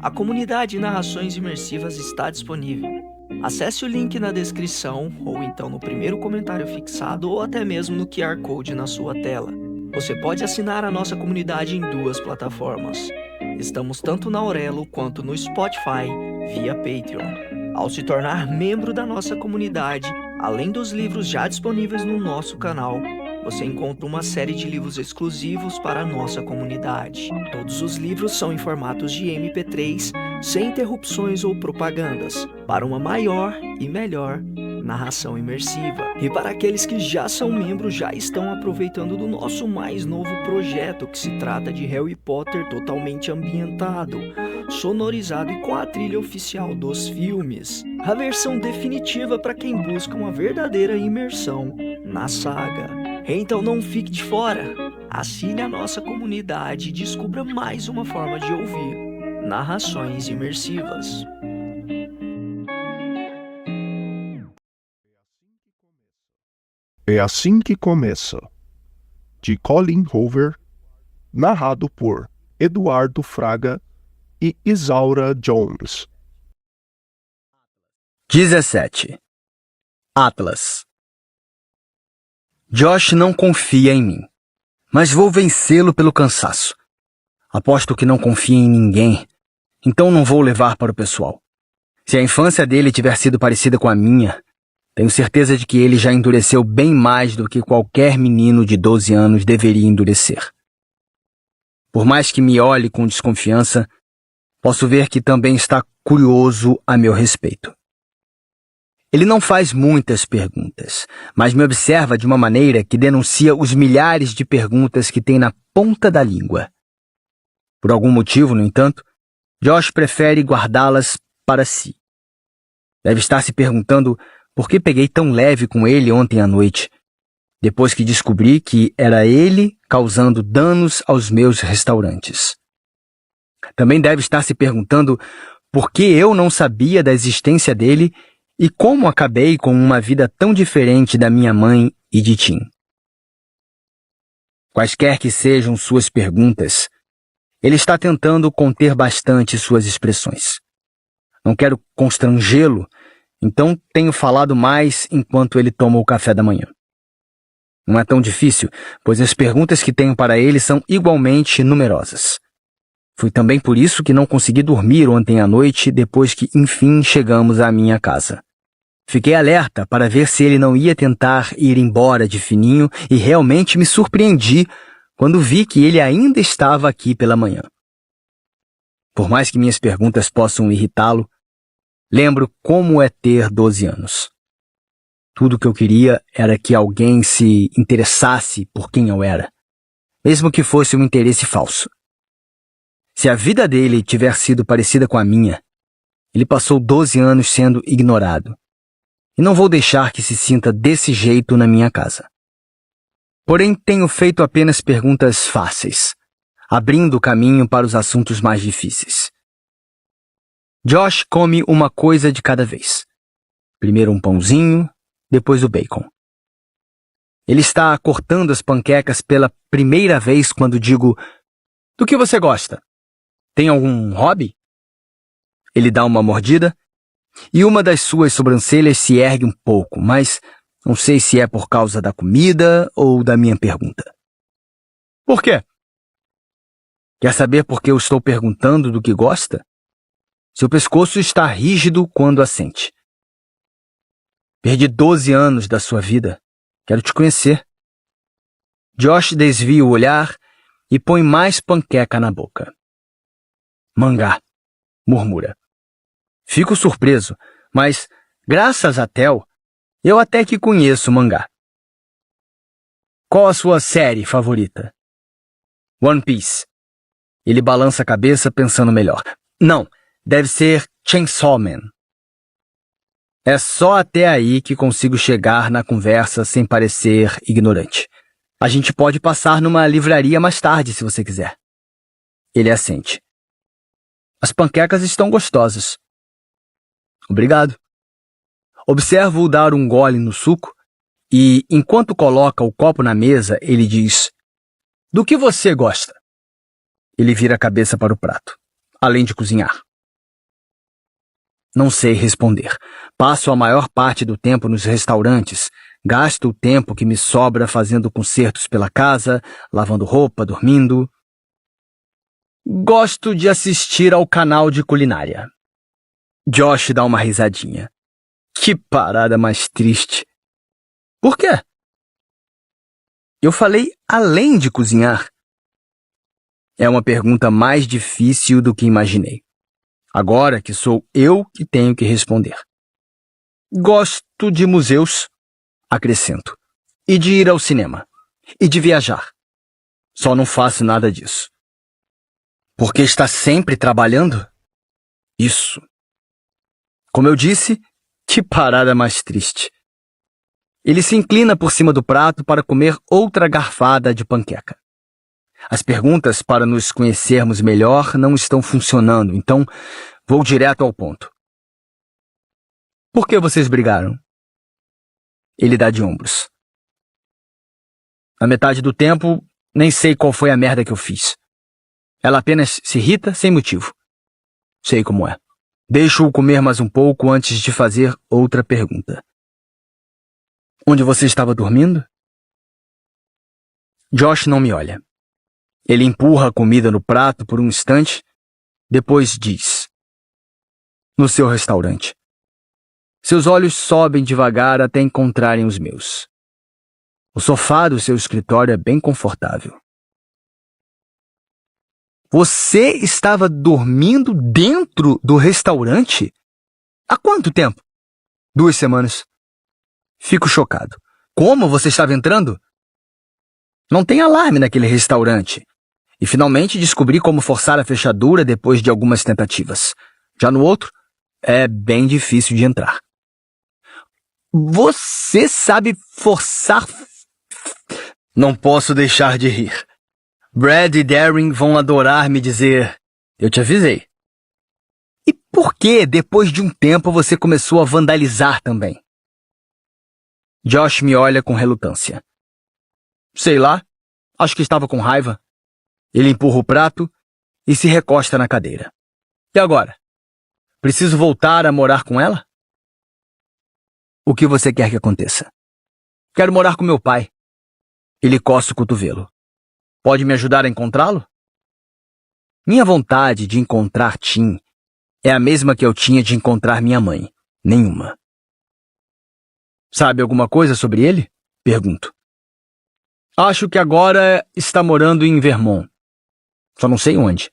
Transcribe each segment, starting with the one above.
A comunidade Narrações Imersivas está disponível. Acesse o link na descrição, ou então no primeiro comentário fixado, ou até mesmo no QR Code na sua tela. Você pode assinar a nossa comunidade em duas plataformas. Estamos tanto na Aurelo quanto no Spotify, via Patreon. Ao se tornar membro da nossa comunidade, além dos livros já disponíveis no nosso canal, você encontra uma série de livros exclusivos para a nossa comunidade. Todos os livros são em formatos de MP3, sem interrupções ou propagandas, para uma maior e melhor narração imersiva. E para aqueles que já são membros, já estão aproveitando do nosso mais novo projeto, que se trata de Harry Potter totalmente ambientado, sonorizado e com a trilha oficial dos filmes. A versão definitiva para quem busca uma verdadeira imersão na saga. Então não fique de fora. Assine a nossa comunidade e descubra mais uma forma de ouvir narrações imersivas. É assim que começa, de Colin Hoover, narrado por Eduardo Fraga e Isaura Jones. 17. Atlas. Josh não confia em mim, mas vou vencê-lo pelo cansaço. Aposto que não confia em ninguém, então não vou levar para o pessoal. Se a infância dele tiver sido parecida com a minha, tenho certeza de que ele já endureceu bem mais do que qualquer menino de 12 anos deveria endurecer. Por mais que me olhe com desconfiança, posso ver que também está curioso a meu respeito. Ele não faz muitas perguntas, mas me observa de uma maneira que denuncia os milhares de perguntas que tem na ponta da língua. Por algum motivo, no entanto, Josh prefere guardá-las para si. Deve estar se perguntando por que peguei tão leve com ele ontem à noite, depois que descobri que era ele causando danos aos meus restaurantes. Também deve estar se perguntando por que eu não sabia da existência dele e como acabei com uma vida tão diferente da minha mãe e de Tim. Quaisquer que sejam suas perguntas, ele está tentando conter bastante suas expressões. Não quero constrangê-lo, então tenho falado mais enquanto ele toma o café da manhã. Não é tão difícil, pois as perguntas que tenho para ele são igualmente numerosas. Foi também por isso que não consegui dormir ontem à noite depois que, enfim, chegamos à minha casa. Fiquei alerta para ver se ele não ia tentar ir embora de fininho e realmente me surpreendi quando vi que ele ainda estava aqui pela manhã. Por mais que minhas perguntas possam irritá-lo, lembro como é ter 12 anos. Tudo que eu queria era que alguém se interessasse por quem eu era, mesmo que fosse um interesse falso. Se a vida dele tiver sido parecida com a minha, ele passou 12 anos sendo ignorado. E não vou deixar que se sinta desse jeito na minha casa. Porém, tenho feito apenas perguntas fáceis, abrindo o caminho para os assuntos mais difíceis. Josh come uma coisa de cada vez. Primeiro um pãozinho, depois o bacon. Ele está cortando as panquecas pela primeira vez quando digo: "Do que você gosta? Tem algum hobby?" Ele dá uma mordida e uma das suas sobrancelhas se ergue um pouco, mas não sei se é por causa da comida ou da minha pergunta. Por quê? Quer saber por que eu estou perguntando do que gosta? Seu pescoço está rígido quando assente. Perdi 12 anos da sua vida. Quero te conhecer. Josh desvia o olhar e põe mais panqueca na boca. Mangá, murmura. Fico surpreso, mas, graças a Tel, eu até que conheço mangá. Qual a sua série favorita? One Piece. Ele balança a cabeça pensando melhor. Não, deve ser Chainsaw Man. É só até aí que consigo chegar na conversa sem parecer ignorante. A gente pode passar numa livraria mais tarde, se você quiser. Ele assente. As panquecas estão gostosas. Obrigado. Observo-o dar um gole no suco e, enquanto coloca o copo na mesa, ele diz: "Do que você gosta?" Ele vira a cabeça para o prato. Além de cozinhar. Não sei responder. Passo a maior parte do tempo nos restaurantes. Gasto o tempo que me sobra fazendo concertos pela casa, lavando roupa, dormindo. Gosto de assistir ao canal de culinária. Josh dá uma risadinha. Que parada mais triste. Por quê? Eu falei além de cozinhar. É uma pergunta mais difícil do que imaginei. Agora que sou eu que tenho que responder. Gosto de museus, acrescento, e de ir ao cinema, e de viajar. Só não faço nada disso. Porque está sempre trabalhando? Isso. Como eu disse, que parada mais triste. Ele se inclina por cima do prato para comer outra garfada de panqueca. As perguntas para nos conhecermos melhor não estão funcionando, então vou direto ao ponto. Por que vocês brigaram? Ele dá de ombros. Na metade do tempo, nem sei qual foi a merda que eu fiz. Ela apenas se irrita sem motivo. Sei como é. Deixo-o comer mais um pouco antes de fazer outra pergunta. Onde você estava dormindo? Josh não me olha. Ele empurra a comida no prato por um instante, depois diz: no seu restaurante. Seus olhos sobem devagar até encontrarem os meus. O sofá do seu escritório é bem confortável. Você estava dormindo dentro do restaurante? Há quanto tempo? 2 semanas. Fico chocado. Como você estava entrando? Não tem alarme naquele restaurante. E finalmente descobri como forçar a fechadura depois de algumas tentativas. Já no outro, é bem difícil de entrar. Você sabe forçar... Não posso deixar de rir. Brad e Darren vão adorar me dizer: eu te avisei. E por que, depois de um tempo, você começou a vandalizar também? Josh me olha com relutância. Sei lá, acho que estava com raiva. Ele empurra o prato e se recosta na cadeira. E agora? Preciso voltar a morar com ela? O que você quer que aconteça? Quero morar com meu pai. Ele coça o cotovelo. Pode me ajudar a encontrá-lo? Minha vontade de encontrar Tim é a mesma que eu tinha de encontrar minha mãe. Nenhuma. Sabe alguma coisa sobre ele? Pergunto. Acho que agora está morando em Vermont. Só não sei onde.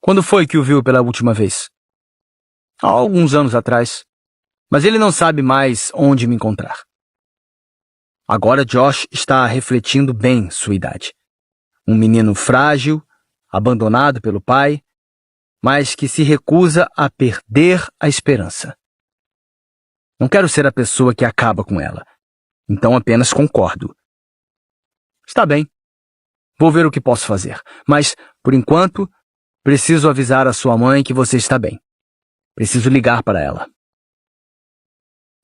Quando foi que o viu pela última vez? Há alguns anos atrás. Mas ele não sabe mais onde me encontrar. Agora Josh está refletindo bem sua idade. Um menino frágil, abandonado pelo pai, mas que se recusa a perder a esperança. Não quero ser a pessoa que acaba com ela, então apenas concordo. Está bem. Vou ver o que posso fazer, mas, por enquanto, preciso avisar a sua mãe que você está bem. Preciso ligar para ela.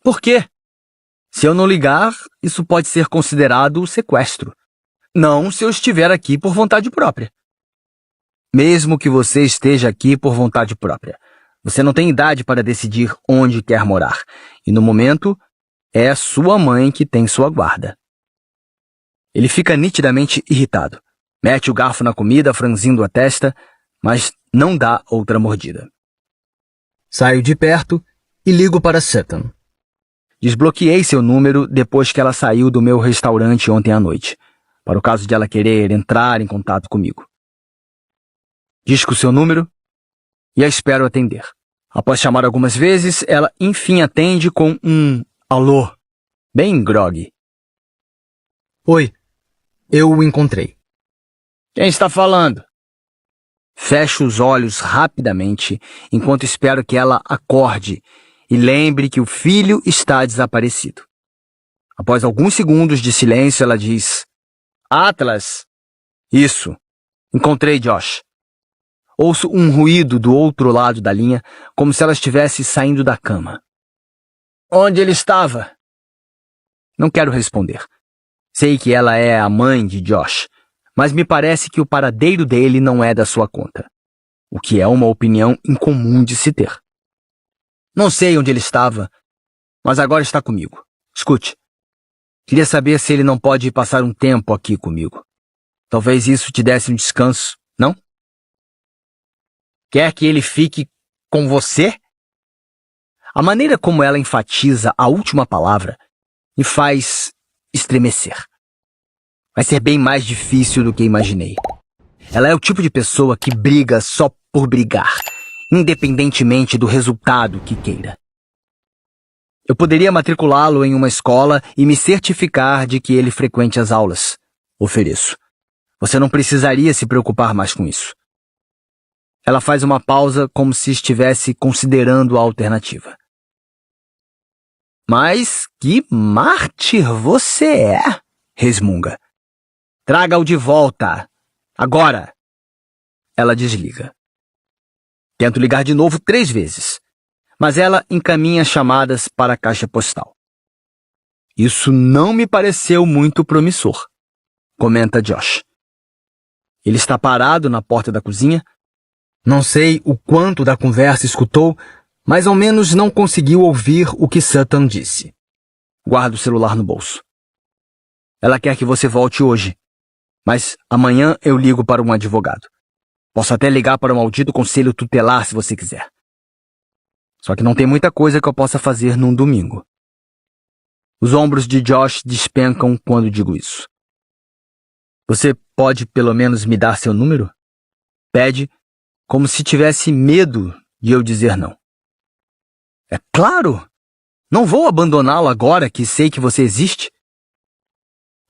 Por quê? Se eu não ligar, isso pode ser considerado sequestro. Não se eu estiver aqui por vontade própria. Mesmo que você esteja aqui por vontade própria, você não tem idade para decidir onde quer morar. E no momento, é sua mãe que tem sua guarda. Ele fica nitidamente irritado. Mete o garfo na comida, franzindo a testa, mas não dá outra mordida. Saio de perto e ligo para Sutton. Desbloqueei seu número depois que ela saiu do meu restaurante ontem à noite, para o caso de ela querer entrar em contato comigo. Disco seu número e a espero atender. Após chamar algumas vezes, ela enfim atende com um alô, bem grogue. Oi, eu o encontrei. Quem está falando? Fecho os olhos rapidamente enquanto espero que ela acorde e lembre que o filho está desaparecido. Após alguns segundos de silêncio, ela diz: Atlas! Isso. Encontrei Josh. Ouço um ruído do outro lado da linha, como se ela estivesse saindo da cama. Onde ele estava? Não quero responder. Sei que ela é a mãe de Josh, mas me parece que o paradeiro dele não é da sua conta, o que é uma opinião incomum de se ter. Não sei onde ele estava, mas agora está comigo. Escute. Queria saber se ele não pode passar um tempo aqui comigo. Talvez isso te desse um descanso, não? Quer que ele fique com você? A maneira como ela enfatiza a última palavra me faz estremecer. Vai ser bem mais difícil do que imaginei. Ela é o tipo de pessoa que briga só por brigar, independentemente do resultado que queira. Eu poderia matriculá-lo em uma escola e me certificar de que ele frequente as aulas. Ofereço. Você não precisaria se preocupar mais com isso. Ela faz uma pausa como se estivesse considerando a alternativa. Mas que mártir você é, resmunga. Traga-o de volta. Agora. Ela desliga. Tento ligar de novo 3 vezes, mas ela encaminha chamadas para a caixa postal. Isso não me pareceu muito promissor, comenta Josh. Ele está parado na porta da cozinha. Não sei o quanto da conversa escutou, mas ao menos não conseguiu ouvir o que Sutton disse. Guarda o celular no bolso. Ela quer que você volte hoje, mas amanhã eu ligo para um advogado. Posso até ligar para o maldito conselho tutelar se você quiser. Só que não tem muita coisa que eu possa fazer num domingo. Os ombros de Josh despencam quando digo isso. Você pode pelo menos me dar seu número? Pede, como se tivesse medo de eu dizer não. É claro! Não vou abandoná-lo agora que sei que você existe.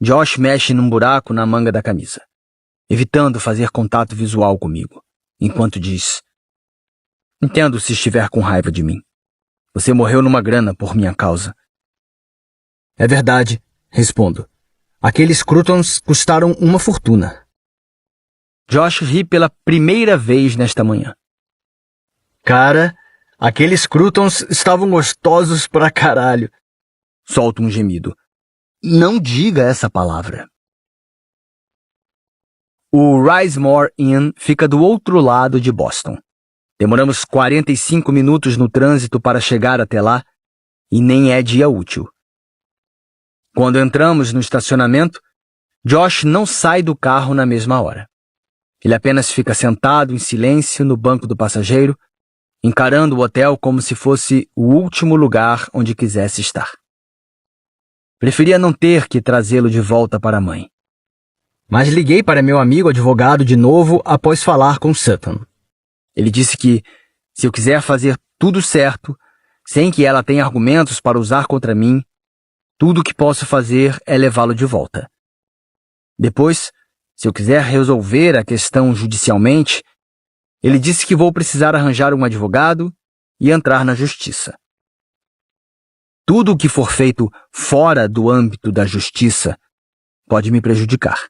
Josh mexe num buraco na manga da camisa, evitando fazer contato visual comigo, enquanto diz: Entendo se estiver com raiva de mim. Você morreu numa grana por minha causa. É verdade, respondo. Aqueles croutons custaram uma fortuna. Josh ri pela primeira vez nesta manhã. Cara, aqueles croutons estavam gostosos pra caralho. Solto um gemido. Não diga essa palavra. O Risemore Inn fica do outro lado de Boston. Demoramos 45 minutos no trânsito para chegar até lá, e nem é dia útil. Quando entramos no estacionamento, Josh não sai do carro na mesma hora. Ele apenas fica sentado em silêncio no banco do passageiro, encarando o hotel como se fosse o último lugar onde quisesse estar. Preferia não ter que trazê-lo de volta para a mãe. Mas liguei para meu amigo advogado de novo após falar com Sutton. Ele disse que, se eu quiser fazer tudo certo, sem que ela tenha argumentos para usar contra mim, tudo o que posso fazer é levá-lo de volta. Depois, se eu quiser resolver a questão judicialmente, ele disse que vou precisar arranjar um advogado e entrar na justiça. Tudo o que for feito fora do âmbito da justiça pode me prejudicar.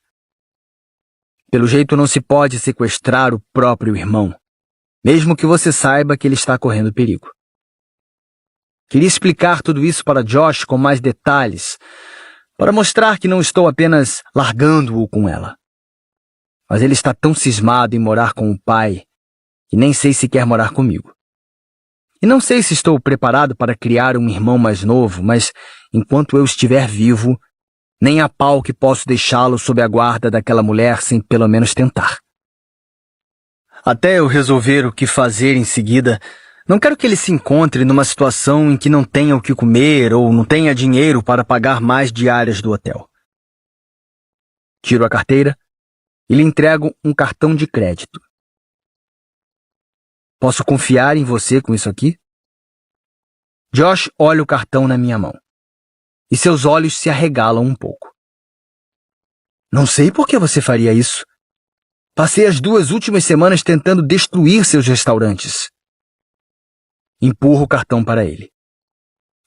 Pelo jeito, não se pode sequestrar o próprio irmão, mesmo que você saiba que ele está correndo perigo. Queria explicar tudo isso para Josh com mais detalhes, para mostrar que não estou apenas largando-o com ela. Mas ele está tão cismado em morar com o pai que nem sei se quer morar comigo. E não sei se estou preparado para criar um irmão mais novo, mas enquanto eu estiver vivo, nem a pau que posso deixá-lo sob a guarda daquela mulher sem pelo menos tentar. Até eu resolver o que fazer em seguida, não quero que ele se encontre numa situação em que não tenha o que comer ou não tenha dinheiro para pagar mais diárias do hotel. Tiro a carteira e lhe entrego um cartão de crédito. Posso confiar em você com isso aqui? Josh olha o cartão na minha mão e seus olhos se arregalam um pouco. Não sei por que você faria isso. Passei as 2 últimas semanas tentando destruir seus restaurantes. Empurro o cartão para ele.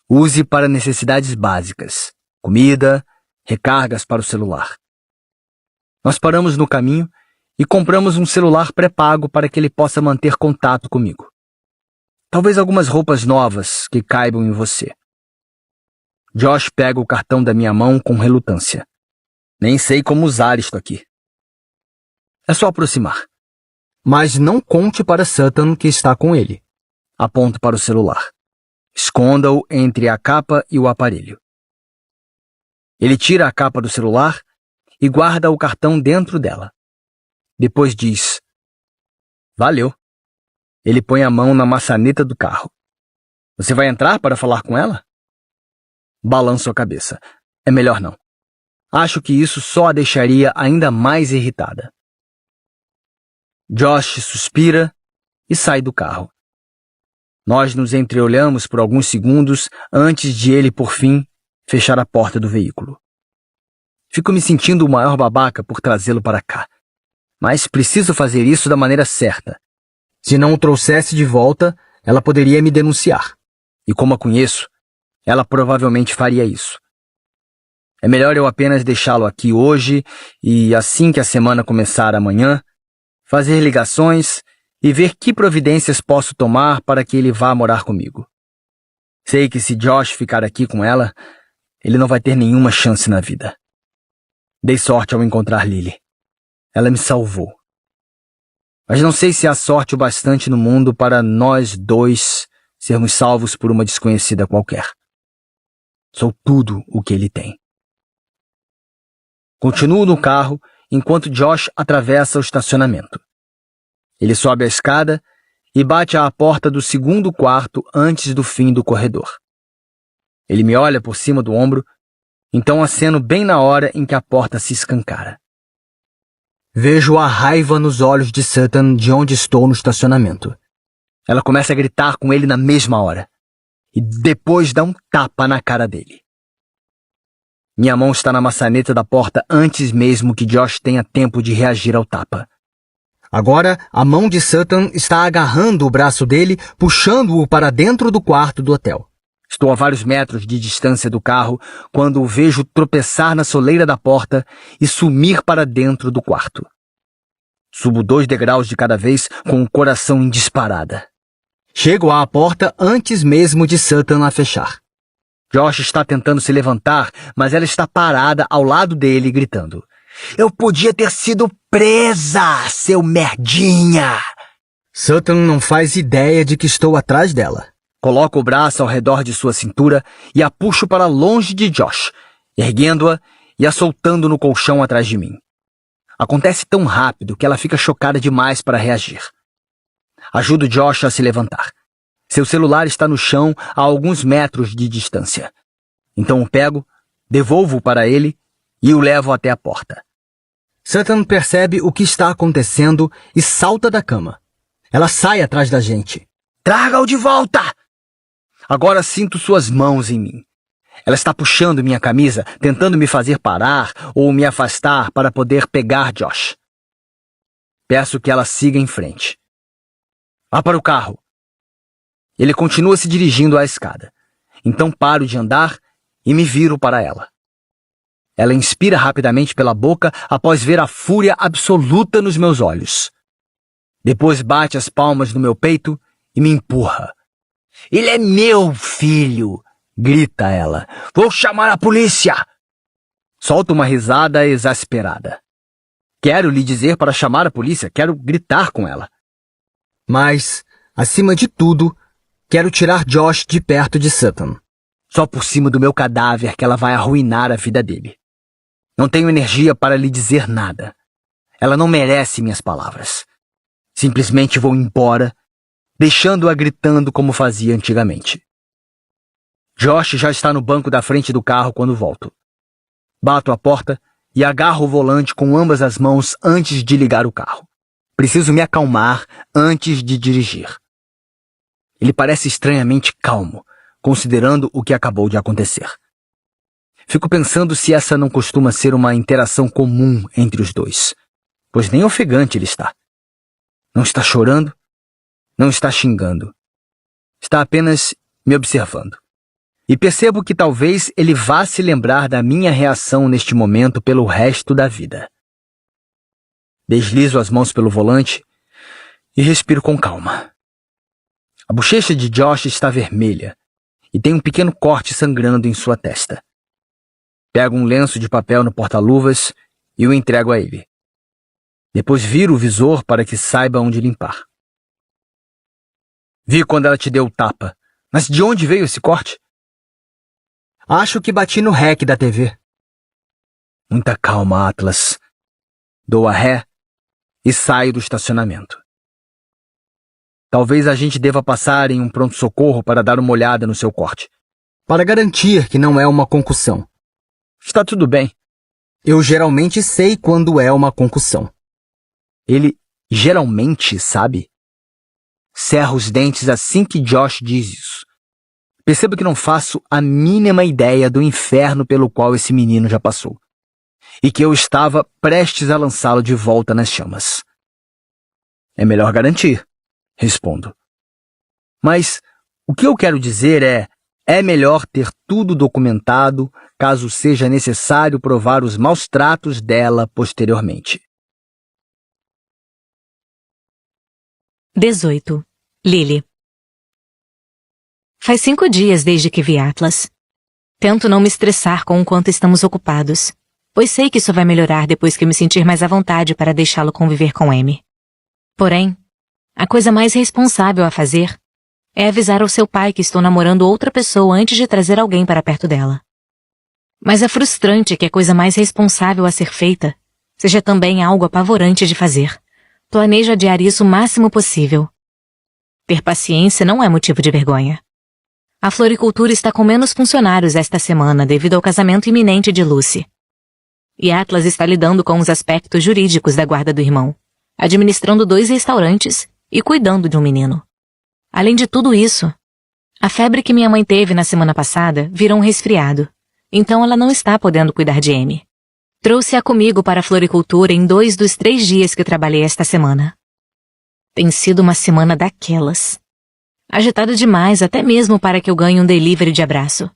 Use para necessidades básicas, comida, recargas para o celular. Nós paramos no caminho e compramos um celular pré-pago para que ele possa manter contato comigo. Talvez algumas roupas novas que caibam em você. Josh pega o cartão da minha mão com relutância. Nem sei como usar isto aqui. É só aproximar. Mas não conte para Sutton que está com ele. Aponto para o celular. Esconda-o entre a capa e o aparelho. Ele tira a capa do celular e guarda o cartão dentro dela. Depois diz: "Valeu." Ele põe a mão na maçaneta do carro. "Você vai entrar para falar com ela?" Balanço a cabeça. "É melhor não. Acho que isso só a deixaria ainda mais irritada." Josh suspira e sai do carro. Nós nos entreolhamos por alguns segundos antes de ele, por fim, fechar a porta do veículo. Fico me sentindo o maior babaca por trazê-lo para cá. Mas preciso fazer isso da maneira certa. Se não o trouxesse de volta, ela poderia me denunciar. E como a conheço, ela provavelmente faria isso. É melhor eu apenas deixá-lo aqui hoje e, assim que a semana começar amanhã, fazer ligações e ver que providências posso tomar para que ele vá morar comigo. Sei que se Josh ficar aqui com ela, ele não vai ter nenhuma chance na vida. Dei sorte ao encontrar Lily. Ela me salvou. Mas não sei se há sorte o bastante no mundo para nós dois sermos salvos por uma desconhecida qualquer. Sou tudo o que ele tem. Continuo no carro enquanto Josh atravessa o estacionamento. Ele sobe a escada e bate à porta do segundo quarto antes do fim do corredor. Ele me olha por cima do ombro, então aceno bem na hora em que a porta se escancara. Vejo a raiva nos olhos de Sutton de onde estou no estacionamento. Ela começa a gritar com ele na mesma hora e depois dá um tapa na cara dele. Minha mão está na maçaneta da porta antes mesmo que Josh tenha tempo de reagir ao tapa. Agora, a mão de Sutton está agarrando o braço dele, puxando-o para dentro do quarto do hotel. Estou a vários metros de distância do carro quando o vejo tropeçar na soleira da porta e sumir para dentro do quarto. Subo 2 degraus de cada vez com o coração em disparada. Chego à porta antes mesmo de Sutton a fechar. Josh está tentando se levantar, mas ela está parada ao lado dele, gritando: "Eu podia ter sido presa, seu merdinha!" Sutton não faz ideia de que estou atrás dela. Coloco o braço ao redor de sua cintura e a puxo para longe de Josh, erguendo-a e a soltando no colchão atrás de mim. Acontece tão rápido que ela fica chocada demais para reagir. Ajudo Josh a se levantar. Seu celular está no chão a alguns metros de distância. Então o pego, devolvo-o para ele e o levo até a porta. Sutton percebe o que está acontecendo e salta da cama. Ela sai atrás da gente. "Traga-o de volta!" Agora sinto suas mãos em mim. Ela está puxando minha camisa, tentando me fazer parar ou me afastar para poder pegar Josh. Peço que ela siga em frente. "Vá para o carro." Ele continua se dirigindo à escada. Então paro de andar e me viro para ela. Ela inspira rapidamente pela boca após ver a fúria absoluta nos meus olhos. Depois bate as palmas no meu peito e me empurra. "Ele é meu filho!" grita ela. "Vou chamar a polícia!" Solto uma risada exasperada. Quero lhe dizer para chamar a polícia, quero gritar com ela. Mas, acima de tudo, quero tirar Josh de perto de Sutton. Só por cima do meu cadáver que ela vai arruinar a vida dele. Não tenho energia para lhe dizer nada. Ela não merece minhas palavras. Simplesmente vou embora, deixando-a gritando como fazia antigamente. Josh já está no banco da frente do carro quando volto. Bato a porta e agarro o volante com ambas as mãos antes de ligar o carro. Preciso me acalmar antes de dirigir. Ele parece estranhamente calmo, considerando o que acabou de acontecer. Fico pensando se essa não costuma ser uma interação comum entre os dois, pois nem ofegante ele está. Não está chorando, não está xingando. Está apenas me observando. E percebo que talvez ele vá se lembrar da minha reação neste momento pelo resto da vida. Deslizo as mãos pelo volante e respiro com calma. A bochecha de Josh está vermelha e tem um pequeno corte sangrando em sua testa. Pego um lenço de papel no porta-luvas e o entrego a ele. Depois viro o visor para que saiba onde limpar. "Vi quando ela te deu o tapa, Mas de onde veio esse corte? Acho que bati no REC da TV. Muita calma, Atlas. Dou a ré e saio do estacionamento. Talvez a gente deva passar em um pronto-socorro para dar uma olhada no seu corte, para garantir que não é uma concussão. Está tudo bem. Eu geralmente sei quando é uma concussão. Ele geralmente sabe? Cerro os dentes assim que Josh diz isso. Percebo que não faço a mínima ideia do inferno pelo qual esse menino já passou, e que eu estava prestes a lançá-lo de volta nas chamas. É melhor garantir, respondo. Mas o que eu quero dizer é melhor ter tudo documentado caso seja necessário provar os maus tratos dela posteriormente. 18. Lily. Faz 5 dias desde que vi Atlas. Tento não me estressar com o quanto estamos ocupados, pois sei que isso vai melhorar depois que me sentir mais à vontade para deixá-lo conviver com Amy. Porém, a coisa mais responsável a fazer é avisar ao seu pai que estou namorando outra pessoa antes de trazer alguém para perto dela. Mas é frustrante que a coisa mais responsável a ser feita seja também algo apavorante de fazer. Planejo adiar isso o máximo possível. Ter paciência não é motivo de vergonha. A floricultura está com menos funcionários esta semana devido ao casamento iminente de Lucy. E Atlas está lidando com os aspectos jurídicos da guarda do irmão, administrando 2 restaurantes e cuidando de um menino. Além de tudo isso, a febre que minha mãe teve na semana passada virou um resfriado, então ela não está podendo cuidar de Amy. Trouxe-a comigo para a floricultura em 2 dos 3 dias que trabalhei esta semana. Tem sido uma semana daquelas. Agitada demais até mesmo para que eu ganhe um delivery de abraço.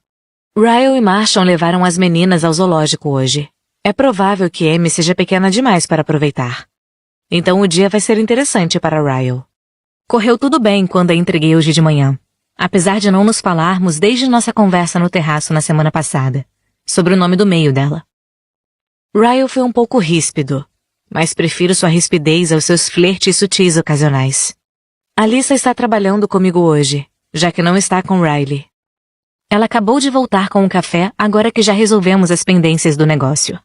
Ryle e Marshall levaram as meninas ao zoológico hoje. É provável que Amy seja pequena demais para aproveitar. Então o dia vai ser interessante para Ryle. Correu tudo bem quando a entreguei hoje de manhã, apesar de não nos falarmos desde nossa conversa no terraço na semana passada, sobre o nome do meio dela. Ryle foi um pouco ríspido, mas prefiro sua rispidez aos seus flertes sutis ocasionais. Alyssa está trabalhando comigo hoje, já que não está com Riley. Ela acabou de voltar com o café agora que já resolvemos as pendências do negócio.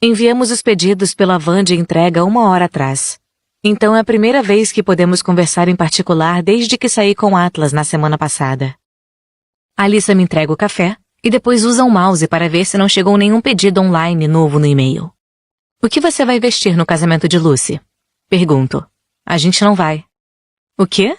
Enviamos os pedidos pela van de entrega 1 hora atrás. Então é a primeira vez que podemos conversar em particular desde que saí com Atlas na semana passada. Alyssa me entrega o café e depois usa o mouse para ver se não chegou nenhum pedido online novo no e-mail. O que você vai vestir no casamento de Lucy? Pergunto. A gente não vai. O quê?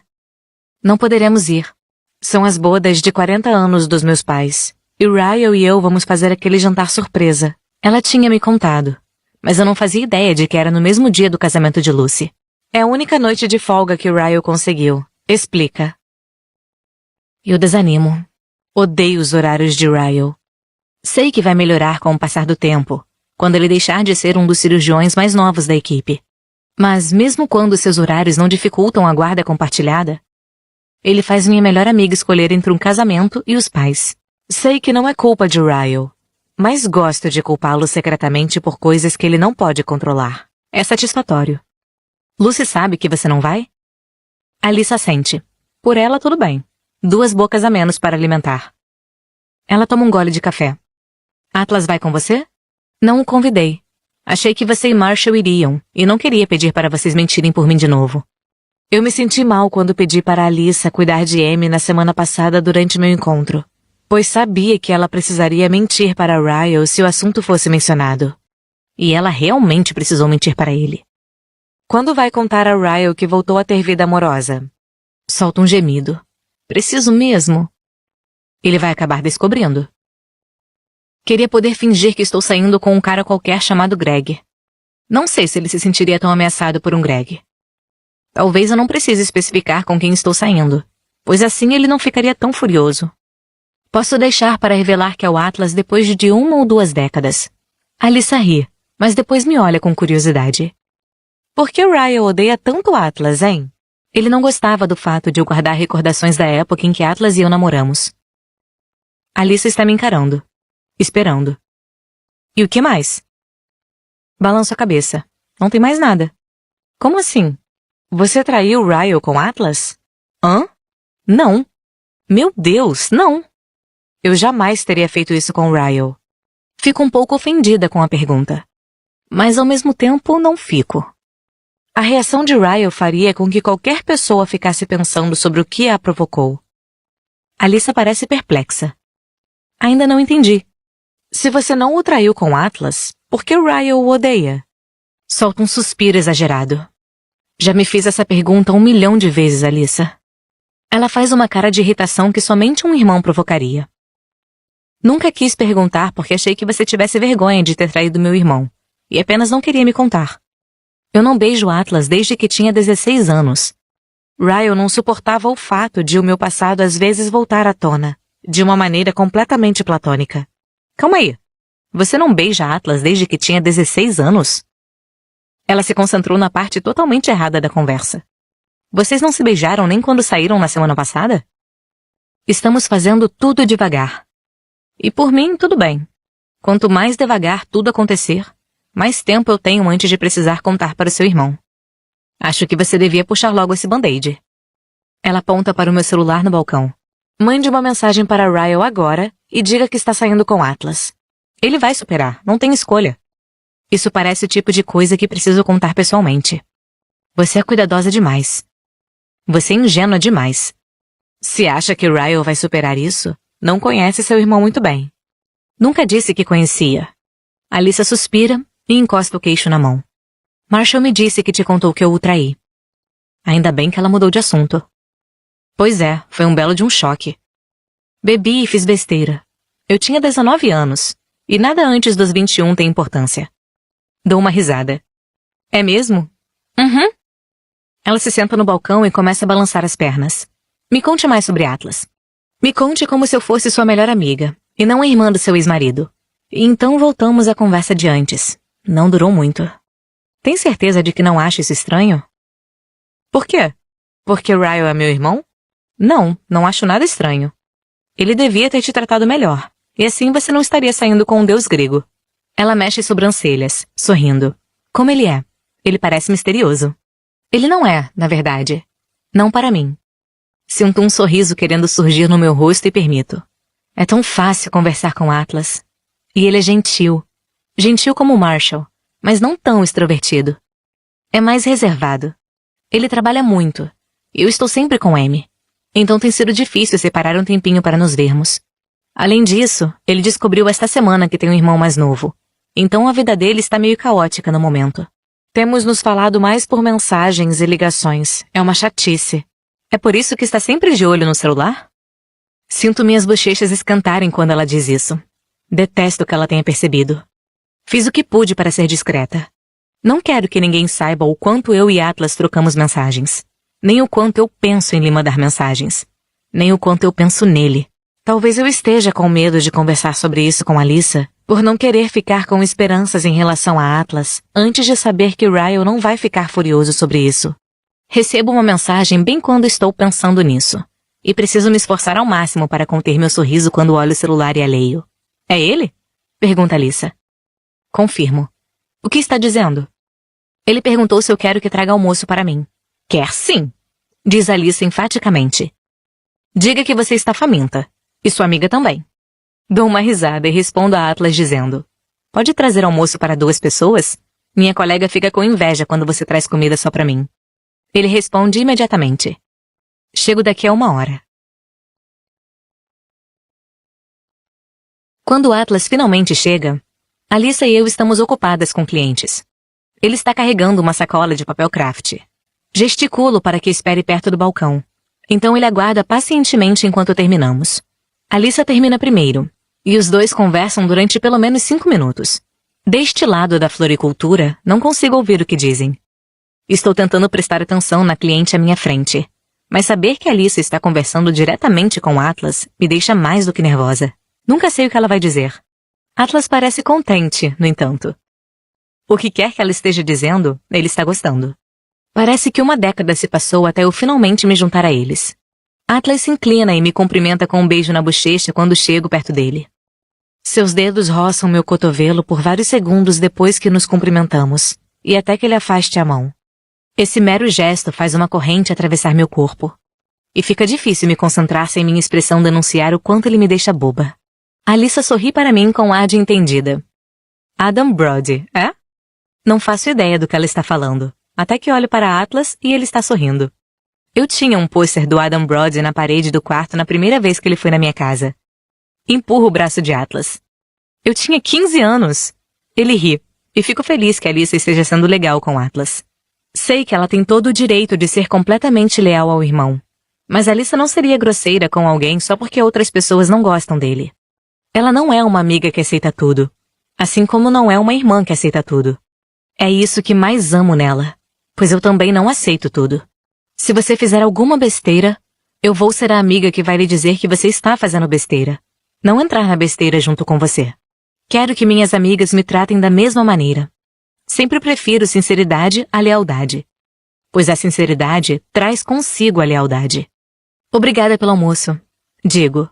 Não poderemos ir. São as bodas de 40 anos dos meus pais. E Ryle e eu vamos fazer aquele jantar surpresa. Ela tinha me contado, mas eu não fazia ideia de que era no mesmo dia do casamento de Lucy. É a única noite de folga que Ryle conseguiu. Explica. Eu desanimo. Odeio os horários de Ryle. Sei que vai melhorar com o passar do tempo, quando ele deixar de ser um dos cirurgiões mais novos da equipe. Mas mesmo quando seus horários não dificultam a guarda compartilhada, ele faz minha melhor amiga escolher entre um casamento e os pais. Sei que não é culpa de Ryle, mas gosto de culpá-lo secretamente por coisas que ele não pode controlar. É satisfatório. Lucy sabe que você não vai? Alyssa assente. Por ela, tudo bem. 2 bocas a menos para alimentar. Ela toma um gole de café. Atlas vai com você? Não o convidei. Achei que você e Marshall iriam, e não queria pedir para vocês mentirem por mim de novo. Eu me senti mal quando pedi para a Alyssa cuidar de Amy na semana passada durante meu encontro, pois sabia que ela precisaria mentir para Ryle se o assunto fosse mencionado. E ela realmente precisou mentir para ele. Quando vai contar a Ryle que voltou a ter vida amorosa? Solta um gemido. Preciso mesmo. Ele vai acabar descobrindo. Queria poder fingir que estou saindo com um cara qualquer chamado Greg. Não sei se ele se sentiria tão ameaçado por um Greg. Talvez eu não precise especificar com quem estou saindo, pois assim ele não ficaria tão furioso. Posso deixar para revelar que é o Atlas depois de 1 ou 2 décadas. Alyssa ri, mas depois me olha com curiosidade. Por que o Ryle odeia tanto o Atlas, hein? Ele não gostava do fato de eu guardar recordações da época em que Atlas e eu namoramos. Alyssa está me encarando. Esperando. E o que mais? Balanço a cabeça. Não tem mais nada. Como assim? Você traiu Ryle com Atlas? Hã? Não. Meu Deus, não! Eu jamais teria feito isso com Ryle. Fico um pouco ofendida com a pergunta. Mas ao mesmo tempo não fico. A reação de Ryle faria com que qualquer pessoa ficasse pensando sobre o que a provocou. Alyssa parece perplexa. Ainda não entendi. Se você não o traiu com Atlas, por que Ryle o odeia? Solta um suspiro exagerado. Já me fiz essa pergunta 1 milhão de vezes, Alyssa. Ela faz uma cara de irritação que somente um irmão provocaria. Nunca quis perguntar porque achei que você tivesse vergonha de ter traído meu irmão, e apenas não queria me contar. Eu não beijo Atlas desde que tinha 16 anos. Ryle não suportava o fato de o meu passado às vezes voltar à tona, de uma maneira completamente platônica. Calma aí. Você não beija Atlas desde que tinha 16 anos? Ela se concentrou na parte totalmente errada da conversa. Vocês não se beijaram nem quando saíram na semana passada? Estamos fazendo tudo devagar. E por mim, tudo bem. Quanto mais devagar tudo acontecer, mais tempo eu tenho antes de precisar contar para o seu irmão. Acho que você devia puxar logo esse band-aid. Ela aponta para o meu celular no balcão. Mande uma mensagem para Ryle agora e diga que está saindo com Atlas. Ele vai superar, não tem escolha. Isso parece o tipo de coisa que preciso contar pessoalmente. Você é cuidadosa demais. Você é ingênua demais. Se acha que Ryle vai superar isso, não conhece seu irmão muito bem. Nunca disse que conhecia. Alyssa suspira e encosta o queixo na mão. Marshall me disse que te contou que eu o traí. Ainda bem que ela mudou de assunto. Pois é, foi um belo de um choque. Bebi e fiz besteira. Eu tinha 19 anos, e nada antes dos 21 tem importância. Dou uma risada. É mesmo? Uhum. Ela se senta no balcão e começa a balançar as pernas. Me conte mais sobre Atlas. Me conte como se eu fosse sua melhor amiga, e não a irmã do seu ex-marido. E então voltamos à conversa de antes. Não durou muito. Tem certeza de que não acha isso estranho? Por quê? Porque Ryle é meu irmão? Não, não acho nada estranho. Ele devia ter te tratado melhor, e assim você não estaria saindo com um deus grego. Ela mexe as sobrancelhas, sorrindo. Como ele é? Ele parece misterioso. Ele não é, na verdade. Não para mim. Sinto um sorriso querendo surgir no meu rosto e permito. É tão fácil conversar com Atlas. E ele é gentil. Gentil como Marshall, mas não tão extrovertido. É mais reservado. Ele trabalha muito. E eu estou sempre com Amy. Então tem sido difícil separar um tempinho para nos vermos. Além disso, ele descobriu esta semana que tem um irmão mais novo. Então a vida dele está meio caótica no momento. Temos nos falado mais por mensagens e ligações. É uma chatice. É por isso que está sempre de olho no celular? Sinto minhas bochechas escantarem quando ela diz isso. Detesto que ela tenha percebido. Fiz o que pude para ser discreta. Não quero que ninguém saiba o quanto eu e Atlas trocamos mensagens. Nem o quanto eu penso em lhe mandar mensagens. Nem o quanto eu penso nele. Talvez eu esteja com medo de conversar sobre isso com Alyssa, por não querer ficar com esperanças em relação a Atlas, antes de saber que Ryle não vai ficar furioso sobre isso. Recebo uma mensagem bem quando estou pensando nisso, e preciso me esforçar ao máximo para conter meu sorriso quando olho o celular e a leio. É ele? Pergunta Alyssa. Confirmo. O que está dizendo? Ele perguntou se eu quero que traga almoço para mim. Quer sim, diz Alyssa enfaticamente. Diga que você está faminta. E sua amiga também. Dou uma risada e respondo a Atlas dizendo: pode trazer almoço para 2 pessoas? Minha colega fica com inveja quando você traz comida só para mim. Ele responde imediatamente: chego daqui a 1 hora. Quando Atlas finalmente chega, Alyssa e eu estamos ocupadas com clientes. Ele está carregando uma sacola de papel craft. Gesticulo para que espere perto do balcão. Então ele aguarda pacientemente enquanto terminamos. Alyssa termina primeiro, e os dois conversam durante pelo menos 5 minutos. Deste lado da floricultura, não consigo ouvir o que dizem. Estou tentando prestar atenção na cliente à minha frente, mas saber que Alyssa está conversando diretamente com Atlas me deixa mais do que nervosa. Nunca sei o que ela vai dizer. Atlas parece contente, no entanto. O que quer que ela esteja dizendo, ele está gostando. Parece que 1 década se passou até eu finalmente me juntar a eles. Atlas se inclina e me cumprimenta com um beijo na bochecha quando chego perto dele. Seus dedos roçam meu cotovelo por vários segundos depois que nos cumprimentamos, e até que ele afaste a mão. Esse mero gesto faz uma corrente atravessar meu corpo. e fica difícil me concentrar sem minha expressão denunciar o quanto ele me deixa boba. Alyssa sorri para mim com ar de entendida. Adam Brody, é? Não faço ideia do que ela está falando, até que olho para Atlas e ele está sorrindo. Eu tinha um pôster do Adam Brody na parede do quarto na primeira vez que ele foi na minha casa. Empurro o braço de Atlas. Eu tinha 15 anos. Ele ri, e fico feliz que Alyssa esteja sendo legal com Atlas. Sei que ela tem todo o direito de ser completamente leal ao irmão, mas Alyssa não seria grosseira com alguém só porque outras pessoas não gostam dele. Ela não é uma amiga que aceita tudo, assim como não é uma irmã que aceita tudo. É isso que mais amo nela, pois eu também não aceito tudo. Se você fizer alguma besteira, eu vou ser a amiga que vai lhe dizer que você está fazendo besteira, não entrar na besteira junto com você. Quero que minhas amigas me tratem da mesma maneira. Sempre prefiro sinceridade à lealdade, pois a sinceridade traz consigo a lealdade. Obrigada pelo almoço, digo.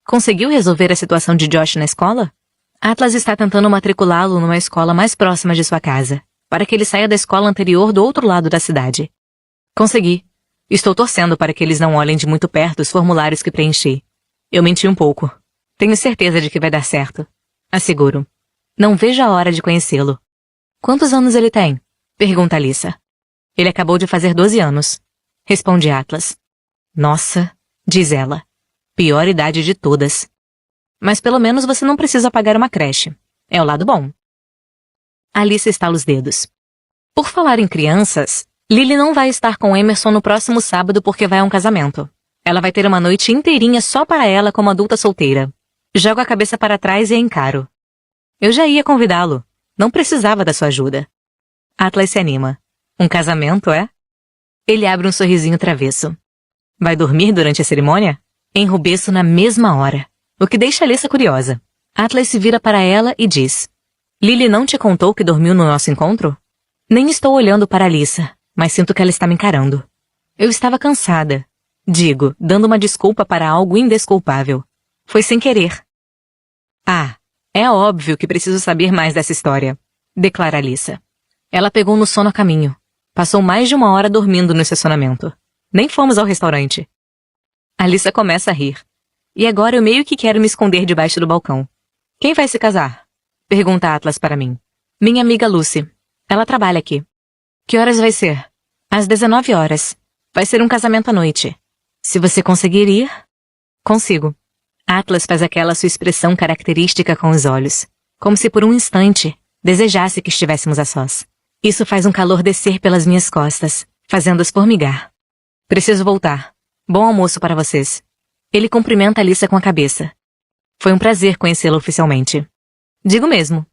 Conseguiu resolver a situação de Josh na escola? Atlas está tentando matriculá-lo numa escola mais próxima de sua casa, para que ele saia da escola anterior do outro lado da cidade. Consegui. Estou torcendo para que eles não olhem de muito perto os formulários que preenchi. Eu menti um pouco. Tenho certeza de que vai dar certo. Asseguro. Não vejo a hora de conhecê-lo. Quantos anos ele tem? Pergunta Alyssa. Ele acabou de fazer 12 anos. Responde Atlas. Nossa, diz ela. Pior idade de todas. Mas pelo menos você não precisa pagar uma creche. É o lado bom. Alyssa estala os dedos. Por falar em crianças, Lily não vai estar com Emerson no próximo sábado porque vai a um casamento. Ela vai ter uma noite inteirinha só para ela como adulta solteira. Jogo a cabeça para trás e a encaro. Eu já ia convidá-lo. Não precisava da sua ajuda. Atlas se anima. Um casamento, é? Ele abre um sorrisinho travesso. Vai dormir durante a cerimônia? Enrubeço na mesma hora, o que deixa Alyssa curiosa. Atlas se vira para ela e diz. Lily não te contou que dormiu no nosso encontro? Nem estou olhando para Alyssa, mas sinto que ela está me encarando. Eu estava cansada. Digo, dando uma desculpa para algo indesculpável. Foi sem querer. Ah, é óbvio que preciso saber mais dessa história, declara Alyssa. Ela pegou no sono a caminho. Passou mais de 1 hora dormindo no estacionamento. Nem fomos ao restaurante. Alyssa começa a rir. E agora eu meio que quero me esconder debaixo do balcão. Quem vai se casar? Pergunta Atlas para mim. Minha amiga Lucy. Ela trabalha aqui. Que horas vai ser? Às 19 horas. Vai ser um casamento à noite. Se você conseguir ir... Consigo. Atlas faz aquela sua expressão característica com os olhos, como se por um instante desejasse que estivéssemos a sós. Isso faz um calor descer pelas minhas costas, fazendo-as formigar. Preciso voltar. Bom almoço para vocês. Ele cumprimenta Alyssa com a cabeça. Foi um prazer conhecê-la oficialmente. Digo mesmo.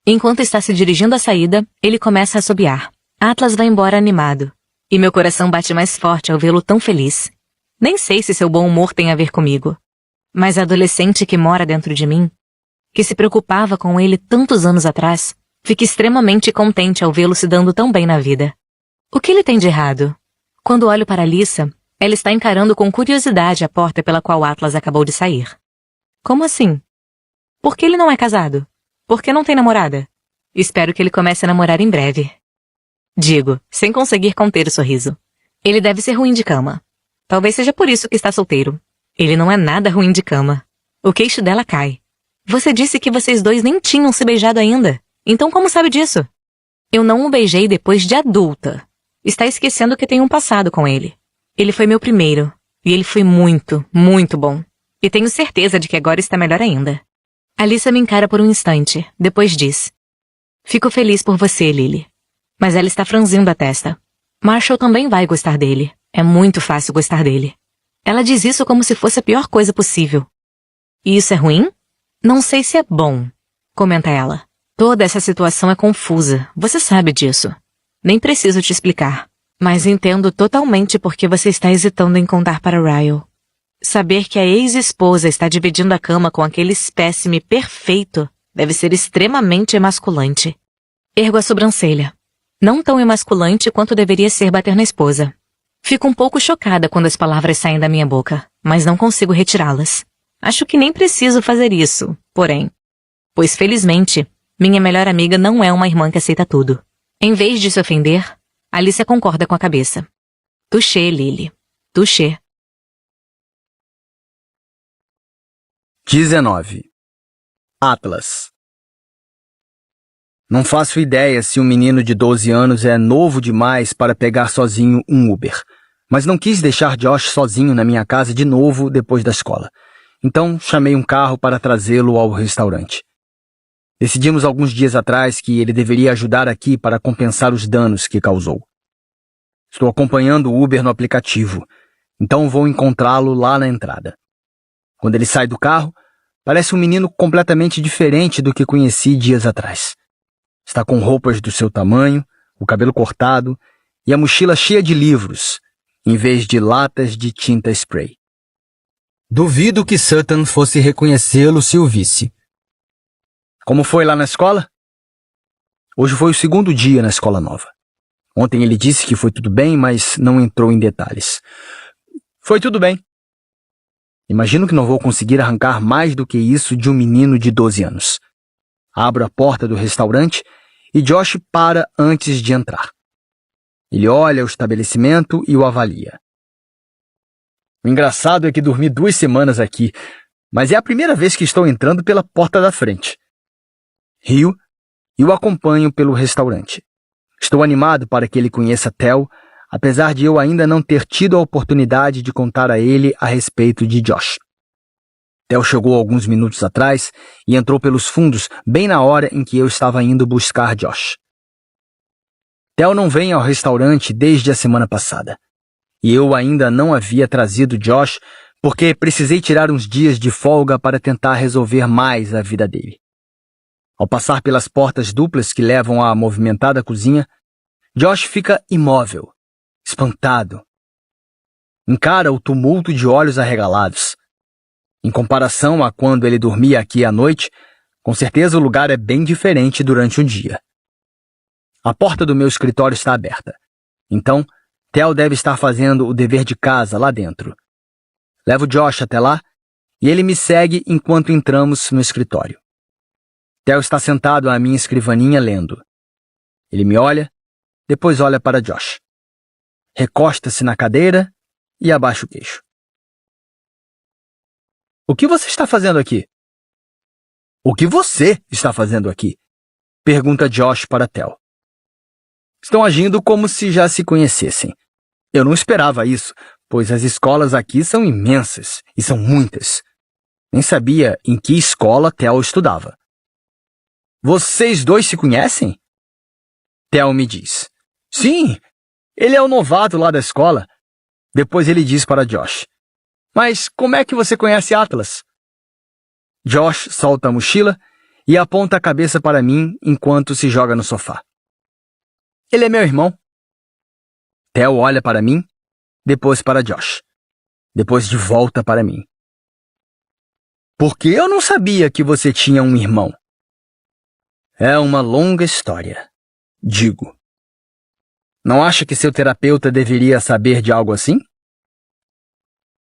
Enquanto está se dirigindo à saída, ele começa a assobiar. Atlas vai embora animado, e meu coração bate mais forte ao vê-lo tão feliz. Nem sei se seu bom humor tem a ver comigo. Mas a adolescente que mora dentro de mim, que se preocupava com ele tantos anos atrás, fica extremamente contente ao vê-lo se dando tão bem na vida. O que ele tem de errado? Quando olho para Alyssa, ela está encarando com curiosidade a porta pela qual Atlas acabou de sair. Como assim? Por que ele não é casado? Por que não tem namorada? Espero que ele comece a namorar em breve. Digo, sem conseguir conter o sorriso. Ele deve ser ruim de cama. Talvez seja por isso que está solteiro. Ele não é nada ruim de cama. O queixo dela cai. Você disse que vocês dois nem tinham se beijado ainda. Então como sabe disso? Eu não o beijei depois de adulta. Está esquecendo que tenho um passado com ele. Ele foi meu primeiro. E ele foi muito, muito bom. E tenho certeza de que agora está melhor ainda. Alyssa me encara por um instante, depois diz. Fico feliz por você, Lily. Mas ela está franzindo a testa. Marshall também vai gostar dele. É muito fácil gostar dele. Ela diz isso como se fosse a pior coisa possível. E isso é ruim? Não sei se é bom, comenta ela. Toda essa situação é confusa, você sabe disso. Nem preciso te explicar. Mas entendo totalmente por que você está hesitando em contar para Ryle. Saber que a ex-esposa está dividindo a cama com aquele espécime perfeito deve ser extremamente emasculante. Ergo a sobrancelha. Não tão emasculante quanto deveria ser bater na esposa. Fico um pouco chocada quando as palavras saem da minha boca, mas não consigo retirá-las. Acho que nem preciso fazer isso, porém. Pois felizmente, minha melhor amiga não é uma irmã que aceita tudo. Em vez de se ofender, Alyssa concorda com a cabeça. Touché, Lily. Touché. 19. Atlas. Não faço ideia se um menino de 12 anos é novo demais para pegar sozinho um Uber, mas não quis deixar Josh sozinho na minha casa de novo depois da escola. Então chamei um carro para trazê-lo ao restaurante. Decidimos alguns dias atrás que ele deveria ajudar aqui para compensar os danos que causou. Estou acompanhando o Uber no aplicativo, então vou encontrá-lo lá na entrada. Quando ele sai do carro, parece um menino completamente diferente do que conheci dias atrás. Está com roupas do seu tamanho, o cabelo cortado e a mochila cheia de livros, em vez de latas de tinta spray. Duvido que Sutton fosse reconhecê-lo se o visse. Como foi lá na escola? Hoje foi o segundo dia na escola nova. Ontem ele disse que foi tudo bem, mas não entrou em detalhes. Foi tudo bem. Imagino que não vou conseguir arrancar mais do que isso de um menino de 12 anos. Abro a porta do restaurante e Josh para antes de entrar. Ele olha o estabelecimento e o avalia. O engraçado é que dormi 2 semanas aqui, mas é a primeira vez que estou entrando pela porta da frente. Rio e o acompanho pelo restaurante. Estou animado para que ele conheça Theo, apesar de eu ainda não ter tido a oportunidade de contar a ele a respeito de Josh. Theo chegou alguns minutos atrás e entrou pelos fundos bem na hora em que eu estava indo buscar Josh. Theo não vem ao restaurante desde a semana passada, e eu ainda não havia trazido Josh porque precisei tirar uns dias de folga para tentar resolver mais a vida dele. Ao passar pelas portas duplas que levam à movimentada cozinha, Josh fica imóvel, espantado. Encara o tumulto de olhos arregalados. Em comparação a quando ele dormia aqui à noite, com certeza o lugar é bem diferente durante o dia. A porta do meu escritório está aberta. Então, Theo deve estar fazendo o dever de casa lá dentro. Levo Josh até lá e ele me segue enquanto entramos no escritório. Theo está sentado à minha escrivaninha lendo. Ele me olha, depois olha para Josh. Recosta-se na cadeira e abaixa o queixo. O que você está fazendo aqui? O que você está fazendo aqui? Pergunta Josh para Theo. Estão agindo como se já se conhecessem. Eu não esperava isso, pois as escolas aqui são imensas e são muitas. Nem sabia em que escola Theo estudava. Vocês dois se conhecem? Theo me diz. Sim, ele é o novato lá da escola. Depois ele diz para Josh. Mas como é que você conhece Atlas? Josh solta a mochila e aponta a cabeça para mim enquanto se joga no sofá. Ele é meu irmão. Theo olha para mim, depois para Josh. Depois de volta para mim. Por que eu não sabia que você tinha um irmão? É uma longa história, digo. Não acha que seu terapeuta deveria saber de algo assim?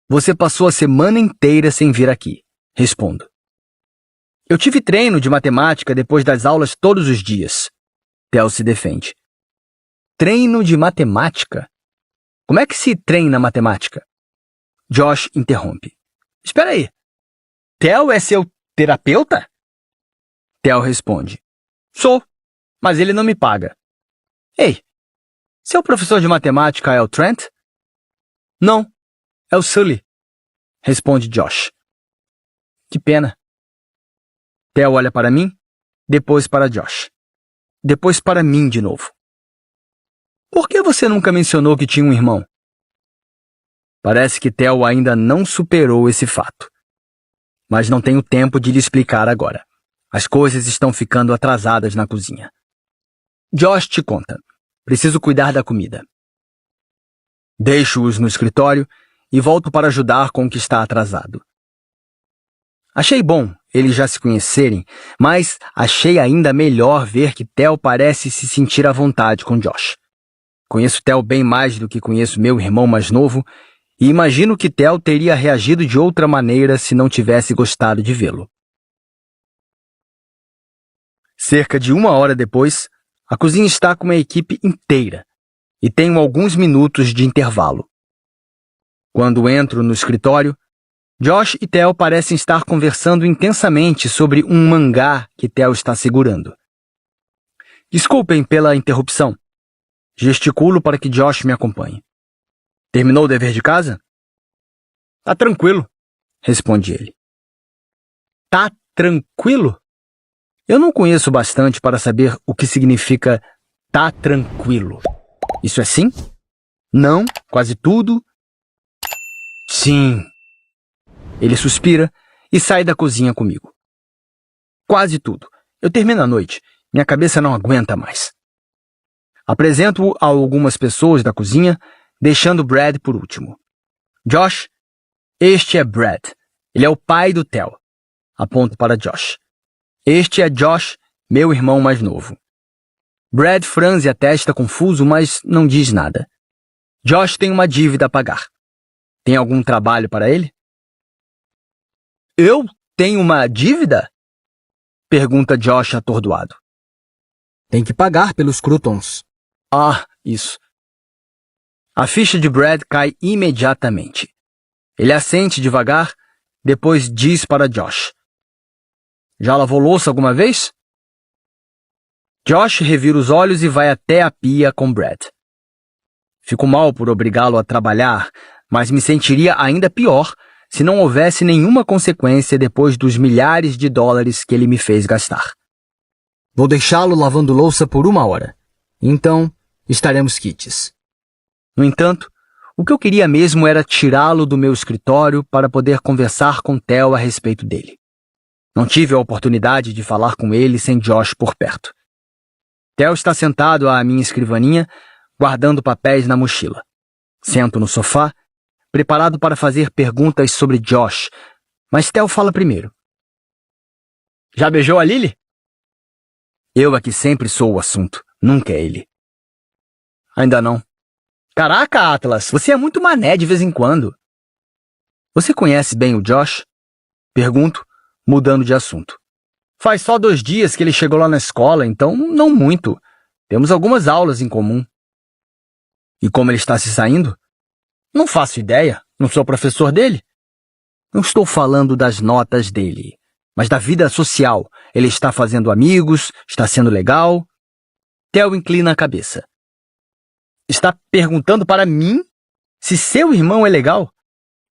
Você passou a semana inteira sem vir aqui, respondo. Eu tive treino de matemática depois das aulas todos os dias. Theo se defende. Treino de matemática? Como é que se treina matemática? Josh interrompe. Espera aí. Theo é seu terapeuta? Theo responde. Sou, mas ele não me paga. Ei, seu professor de matemática é o Trent? Não, é o Sully, responde Josh. Que pena. Theo olha para mim, depois para Josh. Depois para mim de novo. Por que você nunca mencionou que tinha um irmão? Parece que Theo ainda não superou esse fato. Mas não tenho tempo de lhe explicar agora. As coisas estão ficando atrasadas na cozinha. Josh te conta. Preciso cuidar da comida. Deixo-os no escritório e volto para ajudar com o que está atrasado. Achei bom eles já se conhecerem, mas achei ainda melhor ver que Theo parece se sentir à vontade com Josh. Conheço Theo bem mais do que conheço meu irmão mais novo e imagino que Theo teria reagido de outra maneira se não tivesse gostado de vê-lo. Cerca de 1 hora depois, a cozinha está com uma equipe inteira e tenho alguns minutos de intervalo. Quando entro no escritório, Josh e Theo parecem estar conversando intensamente sobre um mangá que Theo está segurando. Desculpem pela interrupção. Gesticulo para que Josh me acompanhe. Terminou o dever de casa? Tá tranquilo, responde ele. Tá tranquilo? Eu não conheço bastante para saber o que significa tá tranquilo. Isso é sim? Não? Quase tudo? Sim. Ele suspira e sai da cozinha comigo. Quase tudo. Eu termino a noite. Minha cabeça não aguenta mais. Apresento-o a algumas pessoas da cozinha, deixando Brad por último. Josh, este é Brad. Ele é o pai do Theo. Aponto para Josh. Este é Josh, meu irmão mais novo. Brad franze a testa confuso, mas não diz nada. Josh tem uma dívida a pagar. Tem algum trabalho para ele? Eu tenho uma dívida? Pergunta Josh atordoado. Tem que pagar pelos croutons. Ah, isso. A ficha de Brad cai imediatamente. Ele assente devagar, depois diz para Josh. Já lavou louça alguma vez? Josh revira os olhos e vai até a pia com Brad. Fico mal por obrigá-lo a trabalhar, mas me sentiria ainda pior se não houvesse nenhuma consequência depois dos milhares de dólares que ele me fez gastar. Vou deixá-lo lavando louça por 1 hora. Então, estaremos quites. No entanto, o que eu queria mesmo era tirá-lo do meu escritório para poder conversar com Theo a respeito dele. Não tive a oportunidade de falar com ele sem Josh por perto. Theo está sentado à minha escrivaninha, guardando papéis na mochila. Sento no sofá, preparado para fazer perguntas sobre Josh, mas Theo fala primeiro. Já beijou a Lily? Eu aqui sempre sou o assunto, nunca é ele. Ainda não. Caraca, Atlas, você é muito mané de vez em quando. Você conhece bem o Josh? Pergunto, mudando de assunto. Faz só 2 dias que ele chegou lá na escola, então não muito. Temos algumas aulas em comum. E como ele está se saindo? Não faço ideia, não sou professor dele. Não estou falando das notas dele, mas da vida social. Ele está fazendo amigos, está sendo legal. Theo inclina a cabeça. Está perguntando para mim se seu irmão é legal?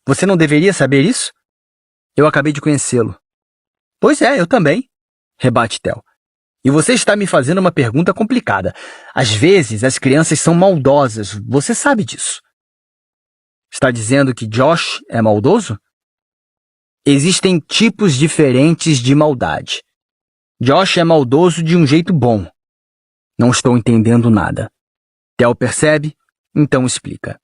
Você não deveria saber isso? Eu acabei de conhecê-lo. Pois é, eu também, rebate Theo. E você está me fazendo uma pergunta complicada. Às vezes, as crianças são maldosas, você sabe disso. Está dizendo que Josh é maldoso? Existem tipos diferentes de maldade. Josh é maldoso de um jeito bom. Não estou entendendo nada. Theo percebe, então explica.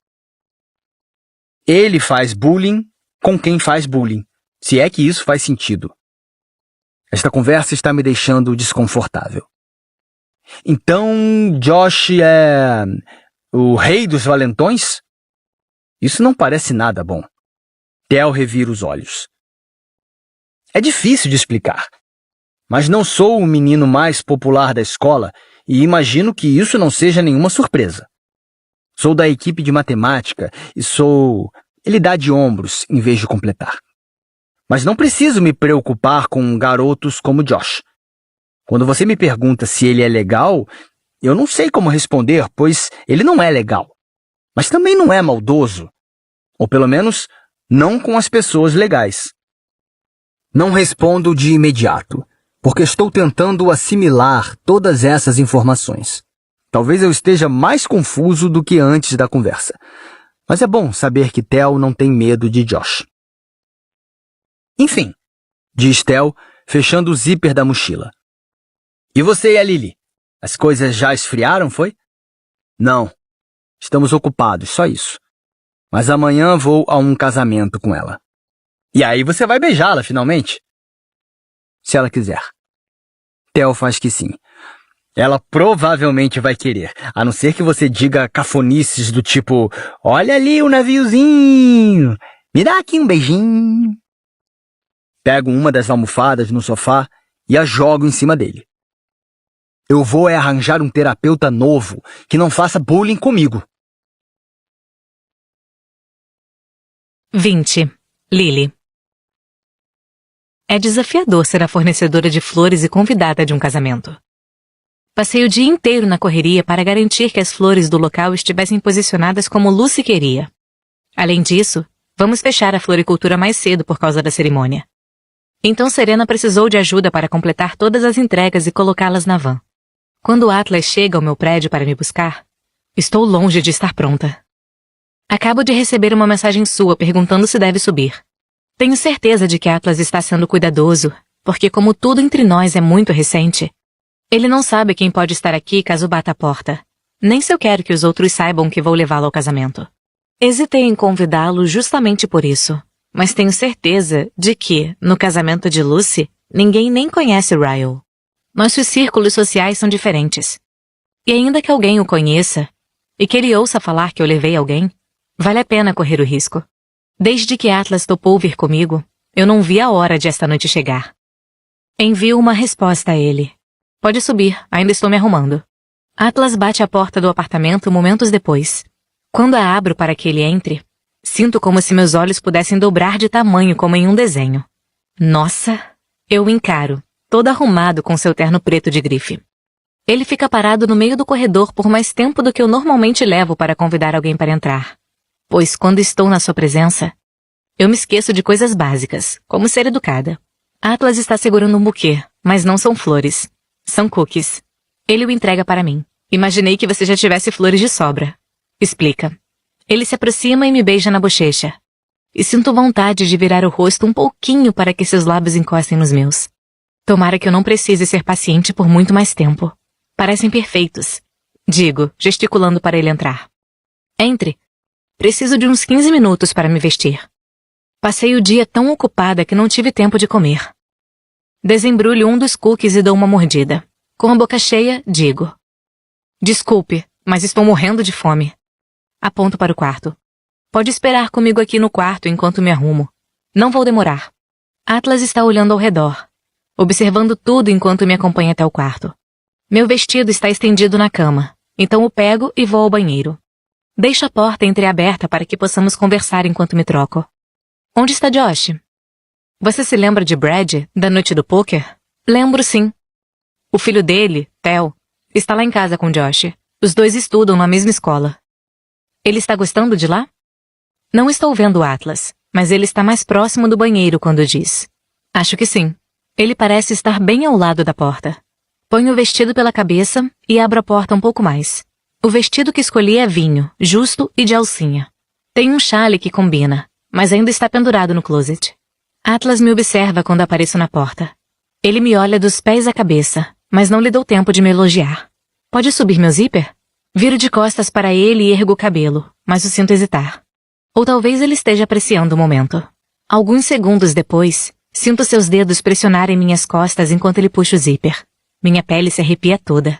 Ele faz bullying com quem faz bullying, se é que isso faz sentido. Esta conversa está me deixando desconfortável. Então, Josh é o rei dos valentões? Isso não parece nada bom. Theo revira os olhos. É difícil de explicar, mas não sou o menino mais popular da escola e imagino que isso não seja nenhuma surpresa. Sou da equipe de matemática e sou... Ele dá de ombros em vez de completar. Mas não preciso me preocupar com garotos como Josh. Quando você me pergunta se ele é legal, eu não sei como responder, pois ele não é legal. Mas também não é maldoso. Ou pelo menos, não com as pessoas legais. Não respondo de imediato, porque estou tentando assimilar todas essas informações. Talvez eu esteja mais confuso do que antes da conversa. Mas é bom saber que Theo não tem medo de Josh. Enfim, diz Theo, fechando o zíper da mochila. E você e a Lily? As coisas já esfriaram, foi? Não. Estamos ocupados, só isso. Mas amanhã vou a um casamento com ela. E aí você vai beijá-la, finalmente? Se ela quiser. Theo faz que sim. Ela provavelmente vai querer, a não ser que você diga cafonices do tipo, olha ali o naviozinho, me dá aqui um beijinho. Pego uma das almofadas no sofá e a jogo em cima dele. Eu vou arranjar um terapeuta novo que não faça bullying comigo. 20. Lily. É desafiador ser a fornecedora de flores e convidada de um casamento. Passei o dia inteiro na correria para garantir que as flores do local estivessem posicionadas como Lucy queria. Além disso, vamos fechar a floricultura mais cedo por causa da cerimônia. Então Serena precisou de ajuda para completar todas as entregas e colocá-las na van. Quando Atlas chega ao meu prédio para me buscar, estou longe de estar pronta. Acabo de receber uma mensagem sua perguntando se deve subir. Tenho certeza de que Atlas está sendo cuidadoso, porque como tudo entre nós é muito recente, ele não sabe quem pode estar aqui caso bata a porta, nem se eu quero que os outros saibam que vou levá-lo ao casamento. Hesitei em convidá-lo justamente por isso, mas tenho certeza de que, no casamento de Lucy, ninguém nem conhece Ryle. Nossos círculos sociais são diferentes. E ainda que alguém o conheça, e que ele ouça falar que eu levei alguém, vale a pena correr o risco. Desde que Atlas topou vir comigo, eu não vi a hora de esta noite chegar. Envio uma resposta a ele. Pode subir, ainda estou me arrumando. Atlas bate à porta do apartamento momentos depois. Quando a abro para que ele entre, sinto como se meus olhos pudessem dobrar de tamanho como em um desenho. Nossa! Eu o encaro, todo arrumado com seu terno preto de grife. Ele fica parado no meio do corredor por mais tempo do que eu normalmente levo para convidar alguém para entrar. Pois quando estou na sua presença, eu me esqueço de coisas básicas, como ser educada. Atlas está segurando um buquê, mas não são flores. São cookies. Ele o entrega para mim. Imaginei que você já tivesse flores de sobra. Explica. Ele se aproxima e me beija na bochecha. E sinto vontade de virar o rosto um pouquinho para que seus lábios encostem nos meus. Tomara que eu não precise ser paciente por muito mais tempo. Parecem perfeitos. Digo, gesticulando para ele entrar. Entre. Preciso de uns 15 minutos para me vestir. Passei o dia tão ocupada que não tive tempo de comer. Desembrulho um dos cookies e dou uma mordida. Com a boca cheia, digo. Desculpe, mas estou morrendo de fome. Aponto para o quarto. Pode esperar comigo aqui no quarto enquanto me arrumo. Não vou demorar. Atlas está olhando ao redor, observando tudo enquanto me acompanha até o quarto. Meu vestido está estendido na cama, então o pego e vou ao banheiro. Deixo a porta entreaberta para que possamos conversar enquanto me troco. Onde está Josh? Você se lembra de Brad, da noite do pôquer? Lembro, sim. O filho dele, Theo, está lá em casa com Josh. Os dois estudam na mesma escola. Ele está gostando de lá? Não estou vendo o Atlas, mas ele está mais próximo do banheiro quando diz. Acho que sim. Ele parece estar bem ao lado da porta. Ponho o vestido pela cabeça e abro a porta um pouco mais. O vestido que escolhi é vinho, justo e de alcinha. Tem um chale que combina, mas ainda está pendurado no closet. Atlas me observa quando apareço na porta. Ele me olha dos pés à cabeça, mas não lhe dou tempo de me elogiar. Pode subir meu zíper? Viro de costas para ele e ergo o cabelo, mas o sinto hesitar. Ou talvez ele esteja apreciando o momento. Alguns segundos depois, sinto seus dedos pressionarem minhas costas enquanto ele puxa o zíper. Minha pele se arrepia toda.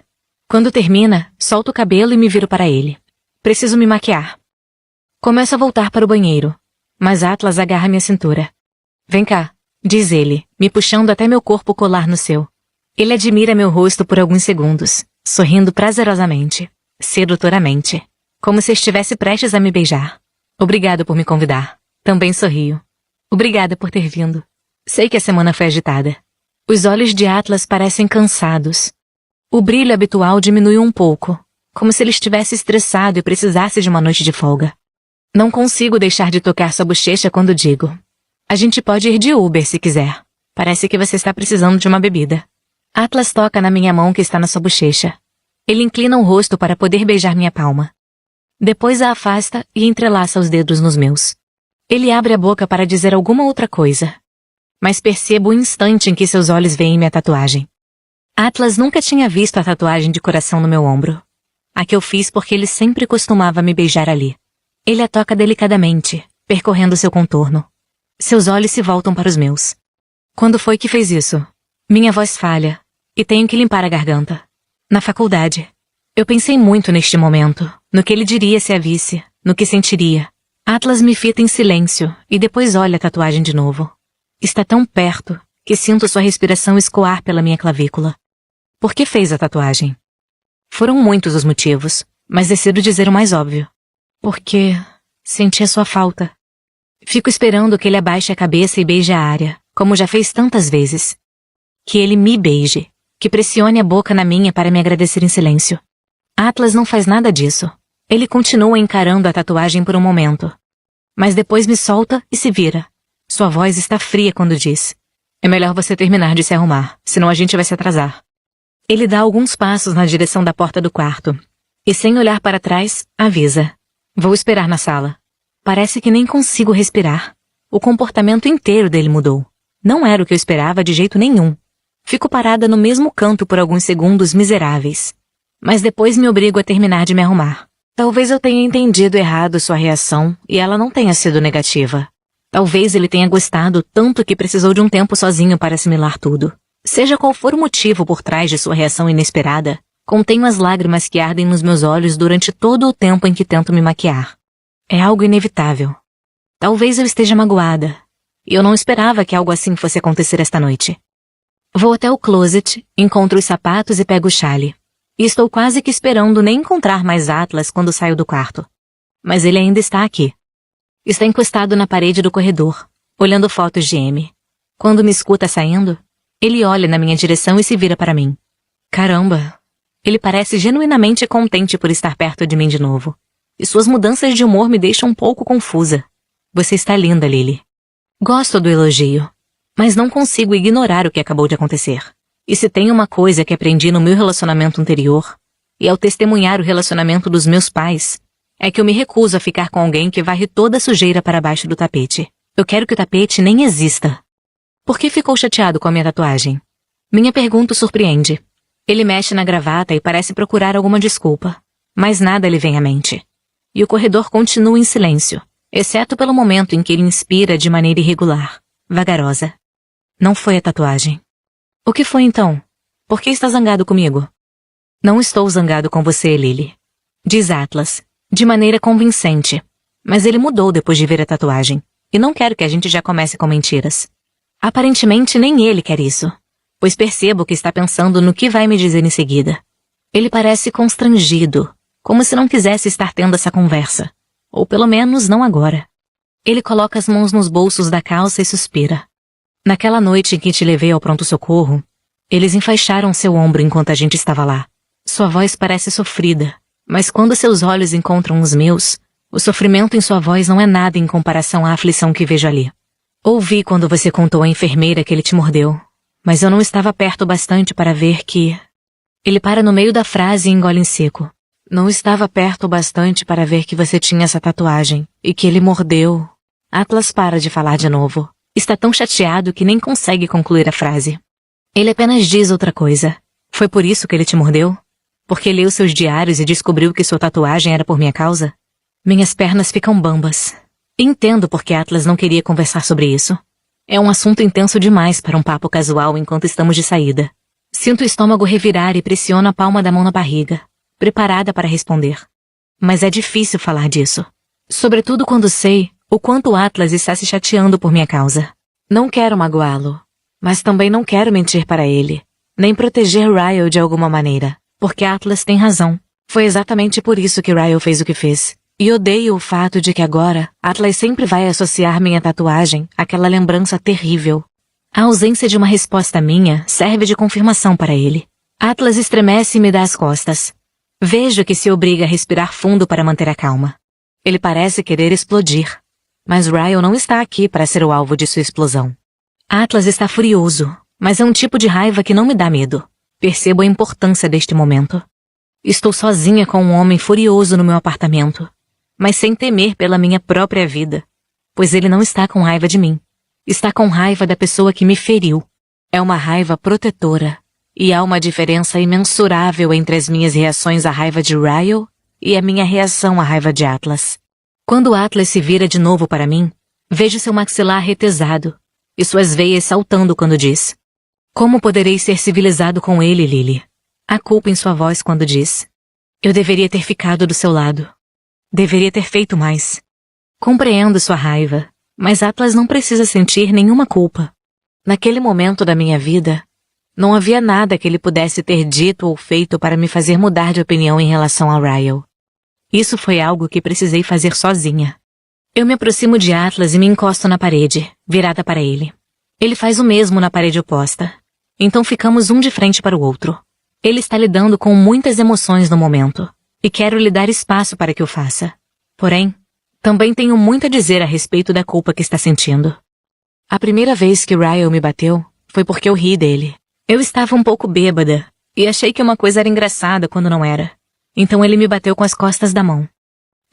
Quando termina, solto o cabelo e me viro para ele. Preciso me maquiar. Começo a voltar para o banheiro, mas Atlas agarra minha cintura. Vem cá, diz ele, me puxando até meu corpo colar no seu. Ele admira meu rosto por alguns segundos, sorrindo prazerosamente, sedutoramente, como se estivesse prestes a me beijar. Obrigado por me convidar. Também sorrio. Obrigada por ter vindo. Sei que a semana foi agitada. Os olhos de Atlas parecem cansados. O brilho habitual diminuiu um pouco, como se ele estivesse estressado e precisasse de uma noite de folga. Não consigo deixar de tocar sua bochecha quando digo. A gente pode ir de Uber se quiser. Parece que você está precisando de uma bebida. Atlas toca na minha mão que está na sua bochecha. Ele inclina o rosto para poder beijar minha palma. Depois a afasta e entrelaça os dedos nos meus. Ele abre a boca para dizer alguma outra coisa. Mas percebo o instante em que seus olhos veem minha tatuagem. Atlas nunca tinha visto a tatuagem de coração no meu ombro. A que eu fiz porque ele sempre costumava me beijar ali. Ele a toca delicadamente, percorrendo seu contorno. Seus olhos se voltam para os meus. Quando foi que fez isso? Minha voz falha, e tenho que limpar a garganta. Na faculdade. Eu pensei muito neste momento, no que ele diria se a visse, no que sentiria. Atlas me fita em silêncio, e depois olha a tatuagem de novo. Está tão perto, que sinto sua respiração escoar pela minha clavícula. Por que fez a tatuagem? Foram muitos os motivos, mas decido dizer o mais óbvio. Porque senti a sua falta. Fico esperando que ele abaixe a cabeça e beije a área, como já fez tantas vezes. Que ele me beije, que pressione a boca na minha para me agradecer em silêncio. Atlas não faz nada disso. Ele continua encarando a tatuagem por um momento. Mas depois me solta e se vira. Sua voz está fria quando diz: é melhor você terminar de se arrumar, senão a gente vai se atrasar. Ele dá alguns passos na direção da porta do quarto. E sem olhar para trás, avisa: vou esperar na sala. Parece que nem consigo respirar. O comportamento inteiro dele mudou. Não era o que eu esperava de jeito nenhum. Fico parada no mesmo canto por alguns segundos miseráveis. Mas depois me obrigo a terminar de me arrumar. Talvez eu tenha entendido errado sua reação e ela não tenha sido negativa. Talvez ele tenha gostado tanto que precisou de um tempo sozinho para assimilar tudo. Seja qual for o motivo por trás de sua reação inesperada, contenho as lágrimas que ardem nos meus olhos durante todo o tempo em que tento me maquiar. É algo inevitável. Talvez eu esteja magoada. E eu não esperava que algo assim fosse acontecer esta noite. Vou até o closet, encontro os sapatos e pego o chale. E estou quase que esperando nem encontrar mais Atlas quando saio do quarto. Mas ele ainda está aqui. Está encostado na parede do corredor, olhando fotos de Amy. Quando me escuta saindo, ele olha na minha direção e se vira para mim. Caramba! Ele parece genuinamente contente por estar perto de mim de novo. E suas mudanças de humor me deixam um pouco confusa. Você está linda, Lily. Gosto do elogio, mas não consigo ignorar o que acabou de acontecer. E se tem uma coisa que aprendi no meu relacionamento anterior, e ao testemunhar o relacionamento dos meus pais, é que eu me recuso a ficar com alguém que varre toda a sujeira para baixo do tapete. Eu quero que o tapete nem exista. Por que ficou chateado com a minha tatuagem? Minha pergunta o surpreende. Ele mexe na gravata e parece procurar alguma desculpa, mas nada lhe vem à mente. E o corredor continua em silêncio, exceto pelo momento em que ele inspira de maneira irregular, vagarosa. Não foi a tatuagem. O que foi então? Por que está zangado comigo? Não estou zangado com você, Lily. Diz Atlas, de maneira convincente. Mas ele mudou depois de ver a tatuagem. E não quero que a gente já comece com mentiras. Aparentemente nem ele quer isso. Pois percebo que está pensando no que vai me dizer em seguida. Ele parece constrangido, como se não quisesse estar tendo essa conversa. Ou pelo menos não agora. Ele coloca as mãos nos bolsos da calça e suspira. Naquela noite em que te levei ao pronto-socorro, eles enfaixaram seu ombro enquanto a gente estava lá. Sua voz parece sofrida, mas quando seus olhos encontram os meus, o sofrimento em sua voz não é nada em comparação à aflição que vejo ali. Ouvi quando você contou à enfermeira que ele te mordeu, mas eu não estava perto bastante para ver que... Ele para no meio da frase e engole em seco. Não estava perto bastante para ver que você tinha essa tatuagem e que ele mordeu. Atlas para de falar de novo. Está tão chateado que nem consegue concluir a frase. Ele apenas diz outra coisa. Foi por isso que ele te mordeu? Porque leu seus diários e descobriu que sua tatuagem era por minha causa? Minhas pernas ficam bambas. Entendo porque Atlas não queria conversar sobre isso. É um assunto intenso demais para um papo casual enquanto estamos de saída. Sinto o estômago revirar e pressiono a palma da mão na barriga, preparada para responder. Mas é difícil falar disso. Sobretudo quando sei o quanto Atlas está se chateando por minha causa. Não quero magoá-lo, mas também não quero mentir para ele, nem proteger Ryle de alguma maneira, porque Atlas tem razão. Foi exatamente por isso que Ryle fez o que fez. E odeio o fato de que agora Atlas sempre vai associar minha tatuagem àquela lembrança terrível. A ausência de uma resposta minha serve de confirmação para ele. Atlas estremece e me dá as costas. Vejo que se obriga a respirar fundo para manter a calma. Ele parece querer explodir. Mas Ryle não está aqui para ser o alvo de sua explosão. Atlas está furioso, mas é um tipo de raiva que não me dá medo. Percebo a importância deste momento. Estou sozinha com um homem furioso no meu apartamento, mas sem temer pela minha própria vida, pois ele não está com raiva de mim. Está com raiva da pessoa que me feriu. É uma raiva protetora, e há uma diferença imensurável entre as minhas reações à raiva de Ryle e a minha reação à raiva de Atlas. Quando Atlas se vira de novo para mim, vejo seu maxilar retesado e suas veias saltando quando diz: como poderei ser civilizado com ele, Lily? Há culpa em sua voz quando diz: eu deveria ter ficado do seu lado. Deveria ter feito mais. Compreendo sua raiva, mas Atlas não precisa sentir nenhuma culpa. Naquele momento da minha vida, não havia nada que ele pudesse ter dito ou feito para me fazer mudar de opinião em relação a Ryle. Isso foi algo que precisei fazer sozinha. Eu me aproximo de Atlas e me encosto na parede, virada para ele. Ele faz o mesmo na parede oposta. Então ficamos um de frente para o outro. Ele está lidando com muitas emoções no momento, e quero lhe dar espaço para que o faça. Porém, também tenho muito a dizer a respeito da culpa que está sentindo. A primeira vez que Ryle me bateu foi porque eu ri dele. Eu estava um pouco bêbada, e achei que uma coisa era engraçada quando não era. Então ele me bateu com as costas da mão.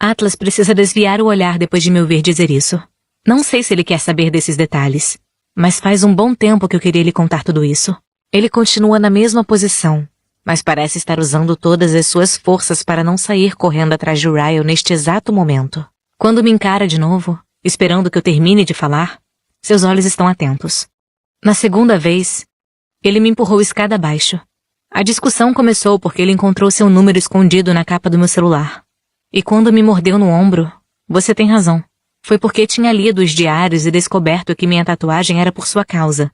Atlas precisa desviar o olhar depois de me ouvir dizer isso. Não sei se ele quer saber desses detalhes, mas faz um bom tempo que eu queria lhe contar tudo isso. Ele continua na mesma posição, mas parece estar usando todas as suas forças para não sair correndo atrás de Ryle neste exato momento. Quando me encara de novo, esperando que eu termine de falar, seus olhos estão atentos. Na segunda vez, ele me empurrou escada abaixo. A discussão começou porque ele encontrou seu número escondido na capa do meu celular. E quando me mordeu no ombro, você tem razão. Foi porque tinha lido os diários e descoberto que minha tatuagem era por sua causa.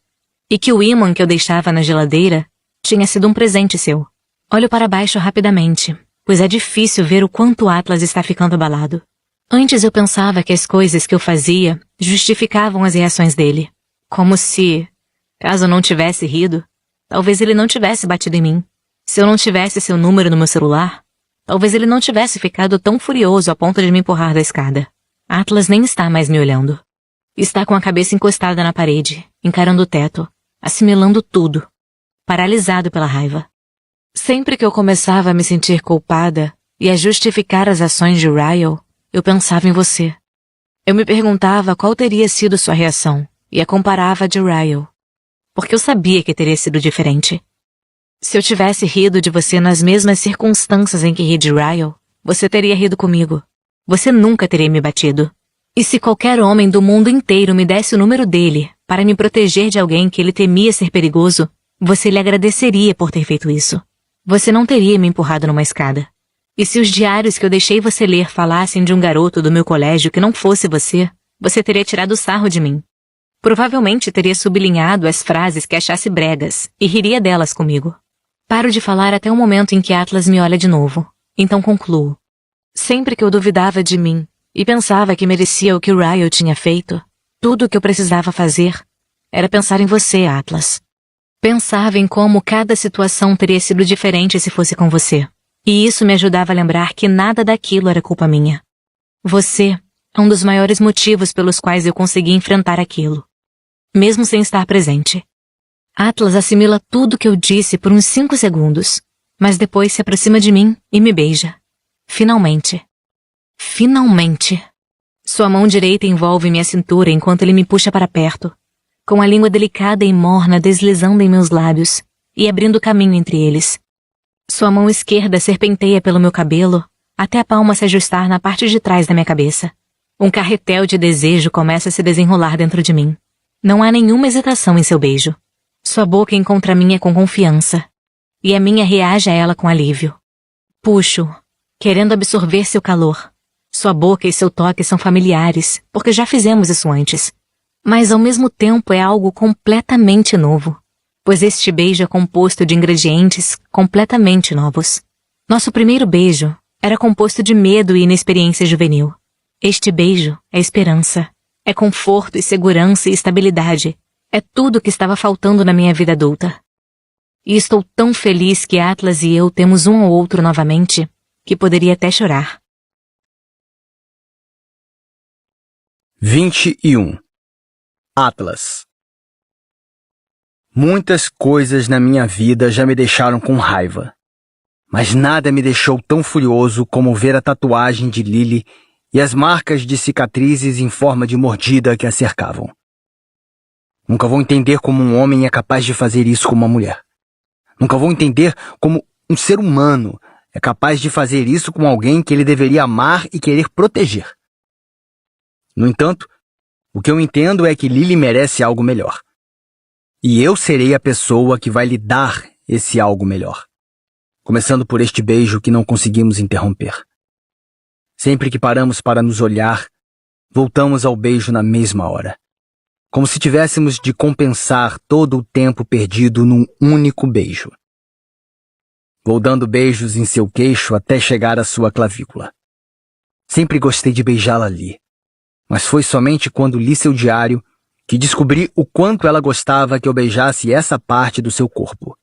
E que o ímã que eu deixava na geladeira tinha sido um presente seu. Olho para baixo rapidamente, pois é difícil ver o quanto Atlas está ficando abalado. Antes eu pensava que as coisas que eu fazia justificavam as reações dele. Como se, caso eu não tivesse rido, talvez ele não tivesse batido em mim. Se eu não tivesse seu número no meu celular, talvez ele não tivesse ficado tão furioso a ponto de me empurrar da escada. Atlas nem está mais me olhando. Está com a cabeça encostada na parede, encarando o teto, assimilando tudo, paralisado pela raiva. Sempre que eu começava a me sentir culpada e a justificar as ações de Ryle, eu pensava em você. Eu me perguntava qual teria sido sua reação e a comparava a de Ryle, porque eu sabia que teria sido diferente. Se eu tivesse rido de você nas mesmas circunstâncias em que ri de Ryle, você teria rido comigo. Você nunca teria me batido. E se qualquer homem do mundo inteiro me desse o número dele para me proteger de alguém que ele temia ser perigoso, você lhe agradeceria por ter feito isso. Você não teria me empurrado numa escada. E se os diários que eu deixei você ler falassem de um garoto do meu colégio que não fosse você, você teria tirado sarro de mim. Provavelmente teria sublinhado as frases que achasse bregas e riria delas comigo. Paro de falar até o momento em que Atlas me olha de novo. Então concluo. Sempre que eu duvidava de mim e pensava que merecia o que o Ryle tinha feito, tudo o que eu precisava fazer era pensar em você, Atlas. Pensava em como cada situação teria sido diferente se fosse com você. E isso me ajudava a lembrar que nada daquilo era culpa minha. Você é um dos maiores motivos pelos quais eu consegui enfrentar aquilo, mesmo sem estar presente. Atlas assimila tudo que eu disse por uns 5 segundos, mas depois se aproxima de mim e me beija. Finalmente. Finalmente. Sua mão direita envolve minha cintura enquanto ele me puxa para perto, com a língua delicada e morna deslizando em meus lábios e abrindo caminho entre eles. Sua mão esquerda serpenteia pelo meu cabelo até a palma se ajustar na parte de trás da minha cabeça. Um carretel de desejo começa a se desenrolar dentro de mim. Não há nenhuma hesitação em seu beijo. Sua boca encontra a minha com confiança, e a minha reage a ela com alívio. Puxo, querendo absorver seu calor. Sua boca e seu toque são familiares, porque já fizemos isso antes. Mas ao mesmo tempo é algo completamente novo, pois este beijo é composto de ingredientes completamente novos. Nosso primeiro beijo era composto de medo e inexperiência juvenil. Este beijo é esperança, é conforto e segurança e estabilidade. É tudo o que estava faltando na minha vida adulta. E estou tão feliz que Atlas e eu temos um ao outro novamente, que poderia até chorar. 21. Atlas. Muitas coisas na minha vida já me deixaram com raiva, mas nada me deixou tão furioso como ver a tatuagem de Lily e as marcas de cicatrizes em forma de mordida que a cercavam. Nunca vou entender como um homem é capaz de fazer isso com uma mulher. Nunca vou entender como um ser humano é capaz de fazer isso com alguém que ele deveria amar e querer proteger. No entanto, o que eu entendo é que Lily merece algo melhor. E eu serei a pessoa que vai lhe dar esse algo melhor. Começando por este beijo que não conseguimos interromper. Sempre que paramos para nos olhar, voltamos ao beijo na mesma hora. Como se tivéssemos de compensar todo o tempo perdido num único beijo. Vou dando beijos em seu queixo até chegar à sua clavícula. Sempre gostei de beijá-la ali, mas foi somente quando li seu diário que descobri o quanto ela gostava que eu beijasse essa parte do seu corpo.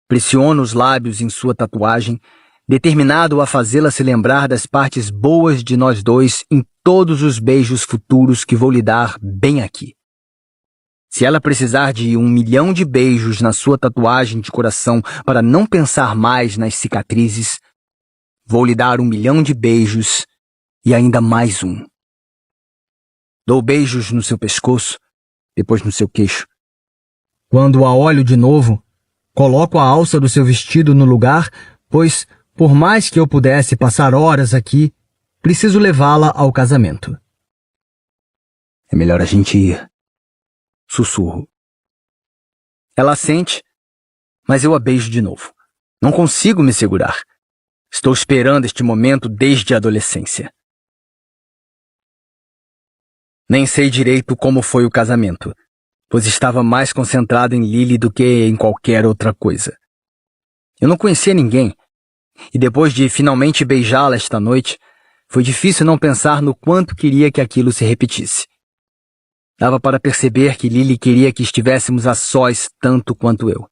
Pressiono os lábios em sua tatuagem, determinado a fazê-la se lembrar das partes boas de nós dois em todos os beijos futuros que vou lhe dar bem aqui. Se ela precisar de 1 milhão de beijos na sua tatuagem de coração para não pensar mais nas cicatrizes, vou lhe dar 1 milhão de beijos e ainda mais um. Dou beijos no seu pescoço, depois no seu queixo. Quando a olho de novo, coloco a alça do seu vestido no lugar, pois, por mais que eu pudesse passar horas aqui, preciso levá-la ao casamento. É melhor a gente ir. Sussurro. Ela assente, mas eu a beijo de novo. Não consigo me segurar. Estou esperando este momento desde a adolescência. Nem sei direito como foi o casamento, pois estava mais concentrado em Lily do que em qualquer outra coisa. Eu não conhecia ninguém, e depois de finalmente beijá-la esta noite, foi difícil não pensar no quanto queria que aquilo se repetisse. Dava para perceber que Lily queria que estivéssemos a sós tanto quanto eu.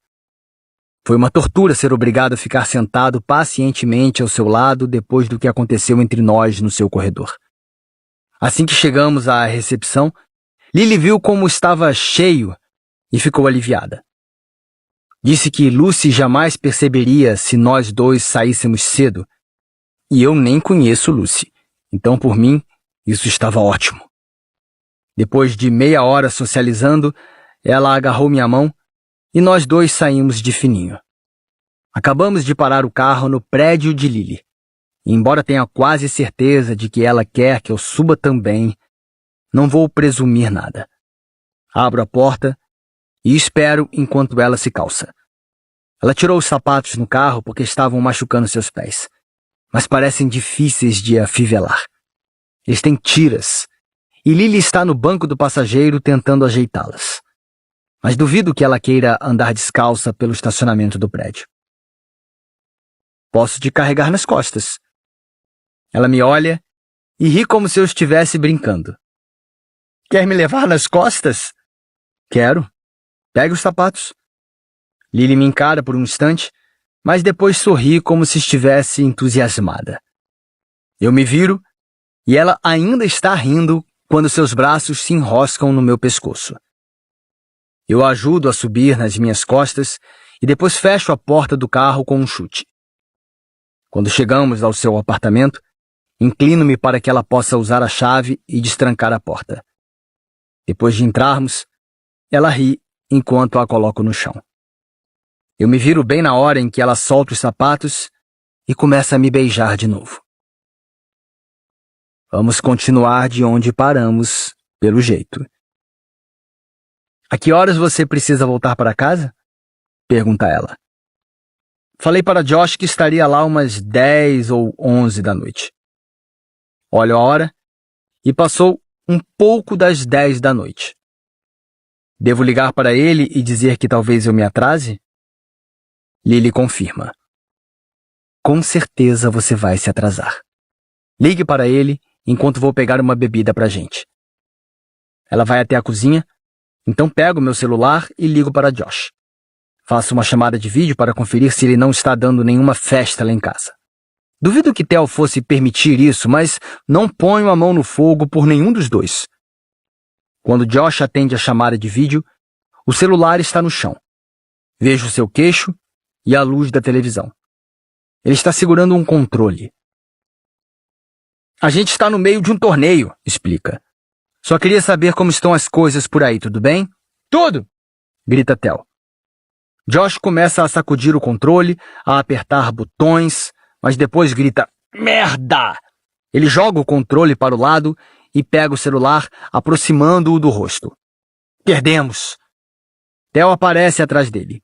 Foi uma tortura ser obrigado a ficar sentado pacientemente ao seu lado depois do que aconteceu entre nós no seu corredor. Assim que chegamos à recepção, Lily viu como estava cheio e ficou aliviada. Disse que Lucy jamais perceberia se nós dois saíssemos cedo, e eu nem conheço Lucy, então por mim isso estava ótimo. Depois de meia hora socializando, ela agarrou minha mão e nós dois saímos de fininho. Acabamos de parar o carro no prédio de Lily. E embora tenha quase certeza de que ela quer que eu suba também, não vou presumir nada. Abro a porta e espero enquanto ela se calça. Ela tirou os sapatos no carro porque estavam machucando seus pés, mas parecem difíceis de afivelar. Eles têm tiras, e Lily está no banco do passageiro tentando ajeitá-las. Mas duvido que ela queira andar descalça pelo estacionamento do prédio. Posso te carregar nas costas. Ela me olha e ri como se eu estivesse brincando. Quer me levar nas costas? Quero. Pegue os sapatos. Lily me encara por um instante, mas depois sorri como se estivesse entusiasmada. Eu me viro e ela ainda está rindo quando seus braços se enroscam no meu pescoço. Eu a ajudo a subir nas minhas costas e depois fecho a porta do carro com um chute. Quando chegamos ao seu apartamento, inclino-me para que ela possa usar a chave e destrancar a porta. Depois de entrarmos, ela ri enquanto a coloco no chão. Eu me viro bem na hora em que ela solta os sapatos e começa a me beijar de novo. Vamos continuar de onde paramos, pelo jeito. A que horas você precisa voltar para casa? Pergunta ela. Falei para Josh que estaria lá umas 10 ou 11 da noite. Olho a hora e passou um pouco das 10 da noite. Devo ligar para ele e dizer que talvez eu me atrase? Lily confirma. Com certeza você vai se atrasar. Ligue para ele enquanto vou pegar uma bebida pra gente. Ela vai até a cozinha, então pego meu celular e ligo para Josh. Faço uma chamada de vídeo para conferir se ele não está dando nenhuma festa lá em casa. Duvido que Theo fosse permitir isso, mas não ponho a mão no fogo por nenhum dos dois. Quando Josh atende a chamada de vídeo, o celular está no chão. Vejo seu queixo e a luz da televisão. Ele está segurando um controle. A gente está no meio de um torneio, explica. Só queria saber como estão as coisas por aí, tudo bem? Tudo! Grita Theo. Josh começa a sacudir o controle, a apertar botões, mas depois grita, merda! Ele joga o controle para o lado e pega o celular, aproximando-o do rosto. Perdemos! Theo aparece atrás dele.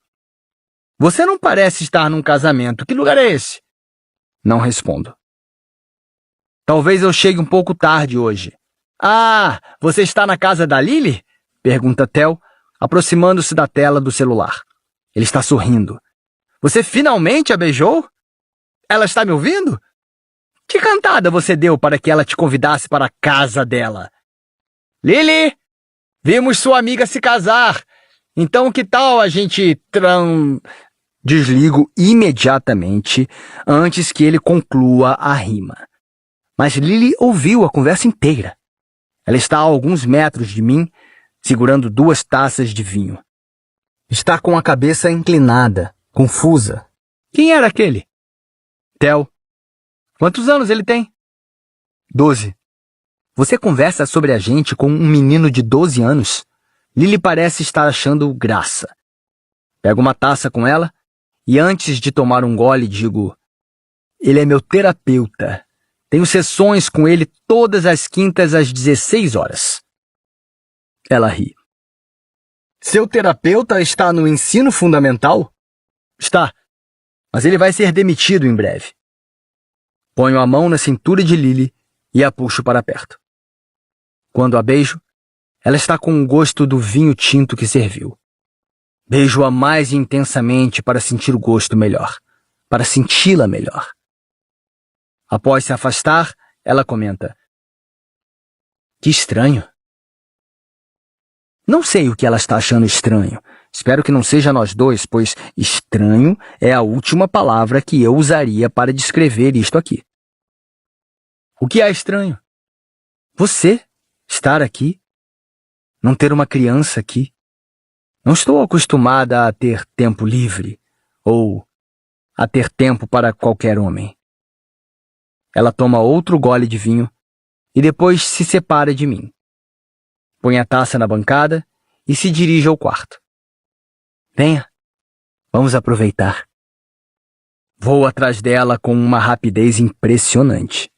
Você não parece estar num casamento. Que lugar é esse? Não respondo. Talvez eu chegue um pouco tarde hoje. Ah, você está na casa da Lily? Pergunta Theo, aproximando-se da tela do celular. Ele está sorrindo. Você finalmente a beijou? Ela está me ouvindo? Que cantada você deu para que ela te convidasse para a casa dela? Lily! Vimos sua amiga se casar. Então que tal a gente Desligo imediatamente antes que ele conclua a rima. Mas Lily ouviu a conversa inteira. Ela está a alguns metros de mim, segurando 2 taças de vinho. Está com a cabeça inclinada, confusa. Quem era aquele? Theo. Quantos anos ele tem? 12. Você conversa sobre a gente com um menino de 12 anos? Lily parece estar achando graça. Pego uma taça com ela e antes de tomar um gole digo: ele é meu terapeuta. Tenho sessões com ele todas as quintas às 16 horas. Ela ri. Seu terapeuta está no ensino fundamental? Está, mas ele vai ser demitido em breve. Ponho a mão na cintura de Lily e a puxo para perto. Quando a beijo, ela está com o gosto do vinho tinto que serviu. Beijo-a mais intensamente para sentir o gosto melhor, para senti-la melhor. Após se afastar, ela comenta: que estranho. Não sei o que ela está achando estranho. Espero que não seja nós dois, pois estranho é a última palavra que eu usaria para descrever isto aqui. O que é estranho? Você estar aqui? Não ter uma criança aqui? Não estou acostumada a ter tempo livre, ou a ter tempo para qualquer homem. Ela toma outro gole de vinho e depois se separa de mim. Põe a taça na bancada e se dirige ao quarto. Venha, vamos aproveitar. Vou atrás dela com uma rapidez impressionante.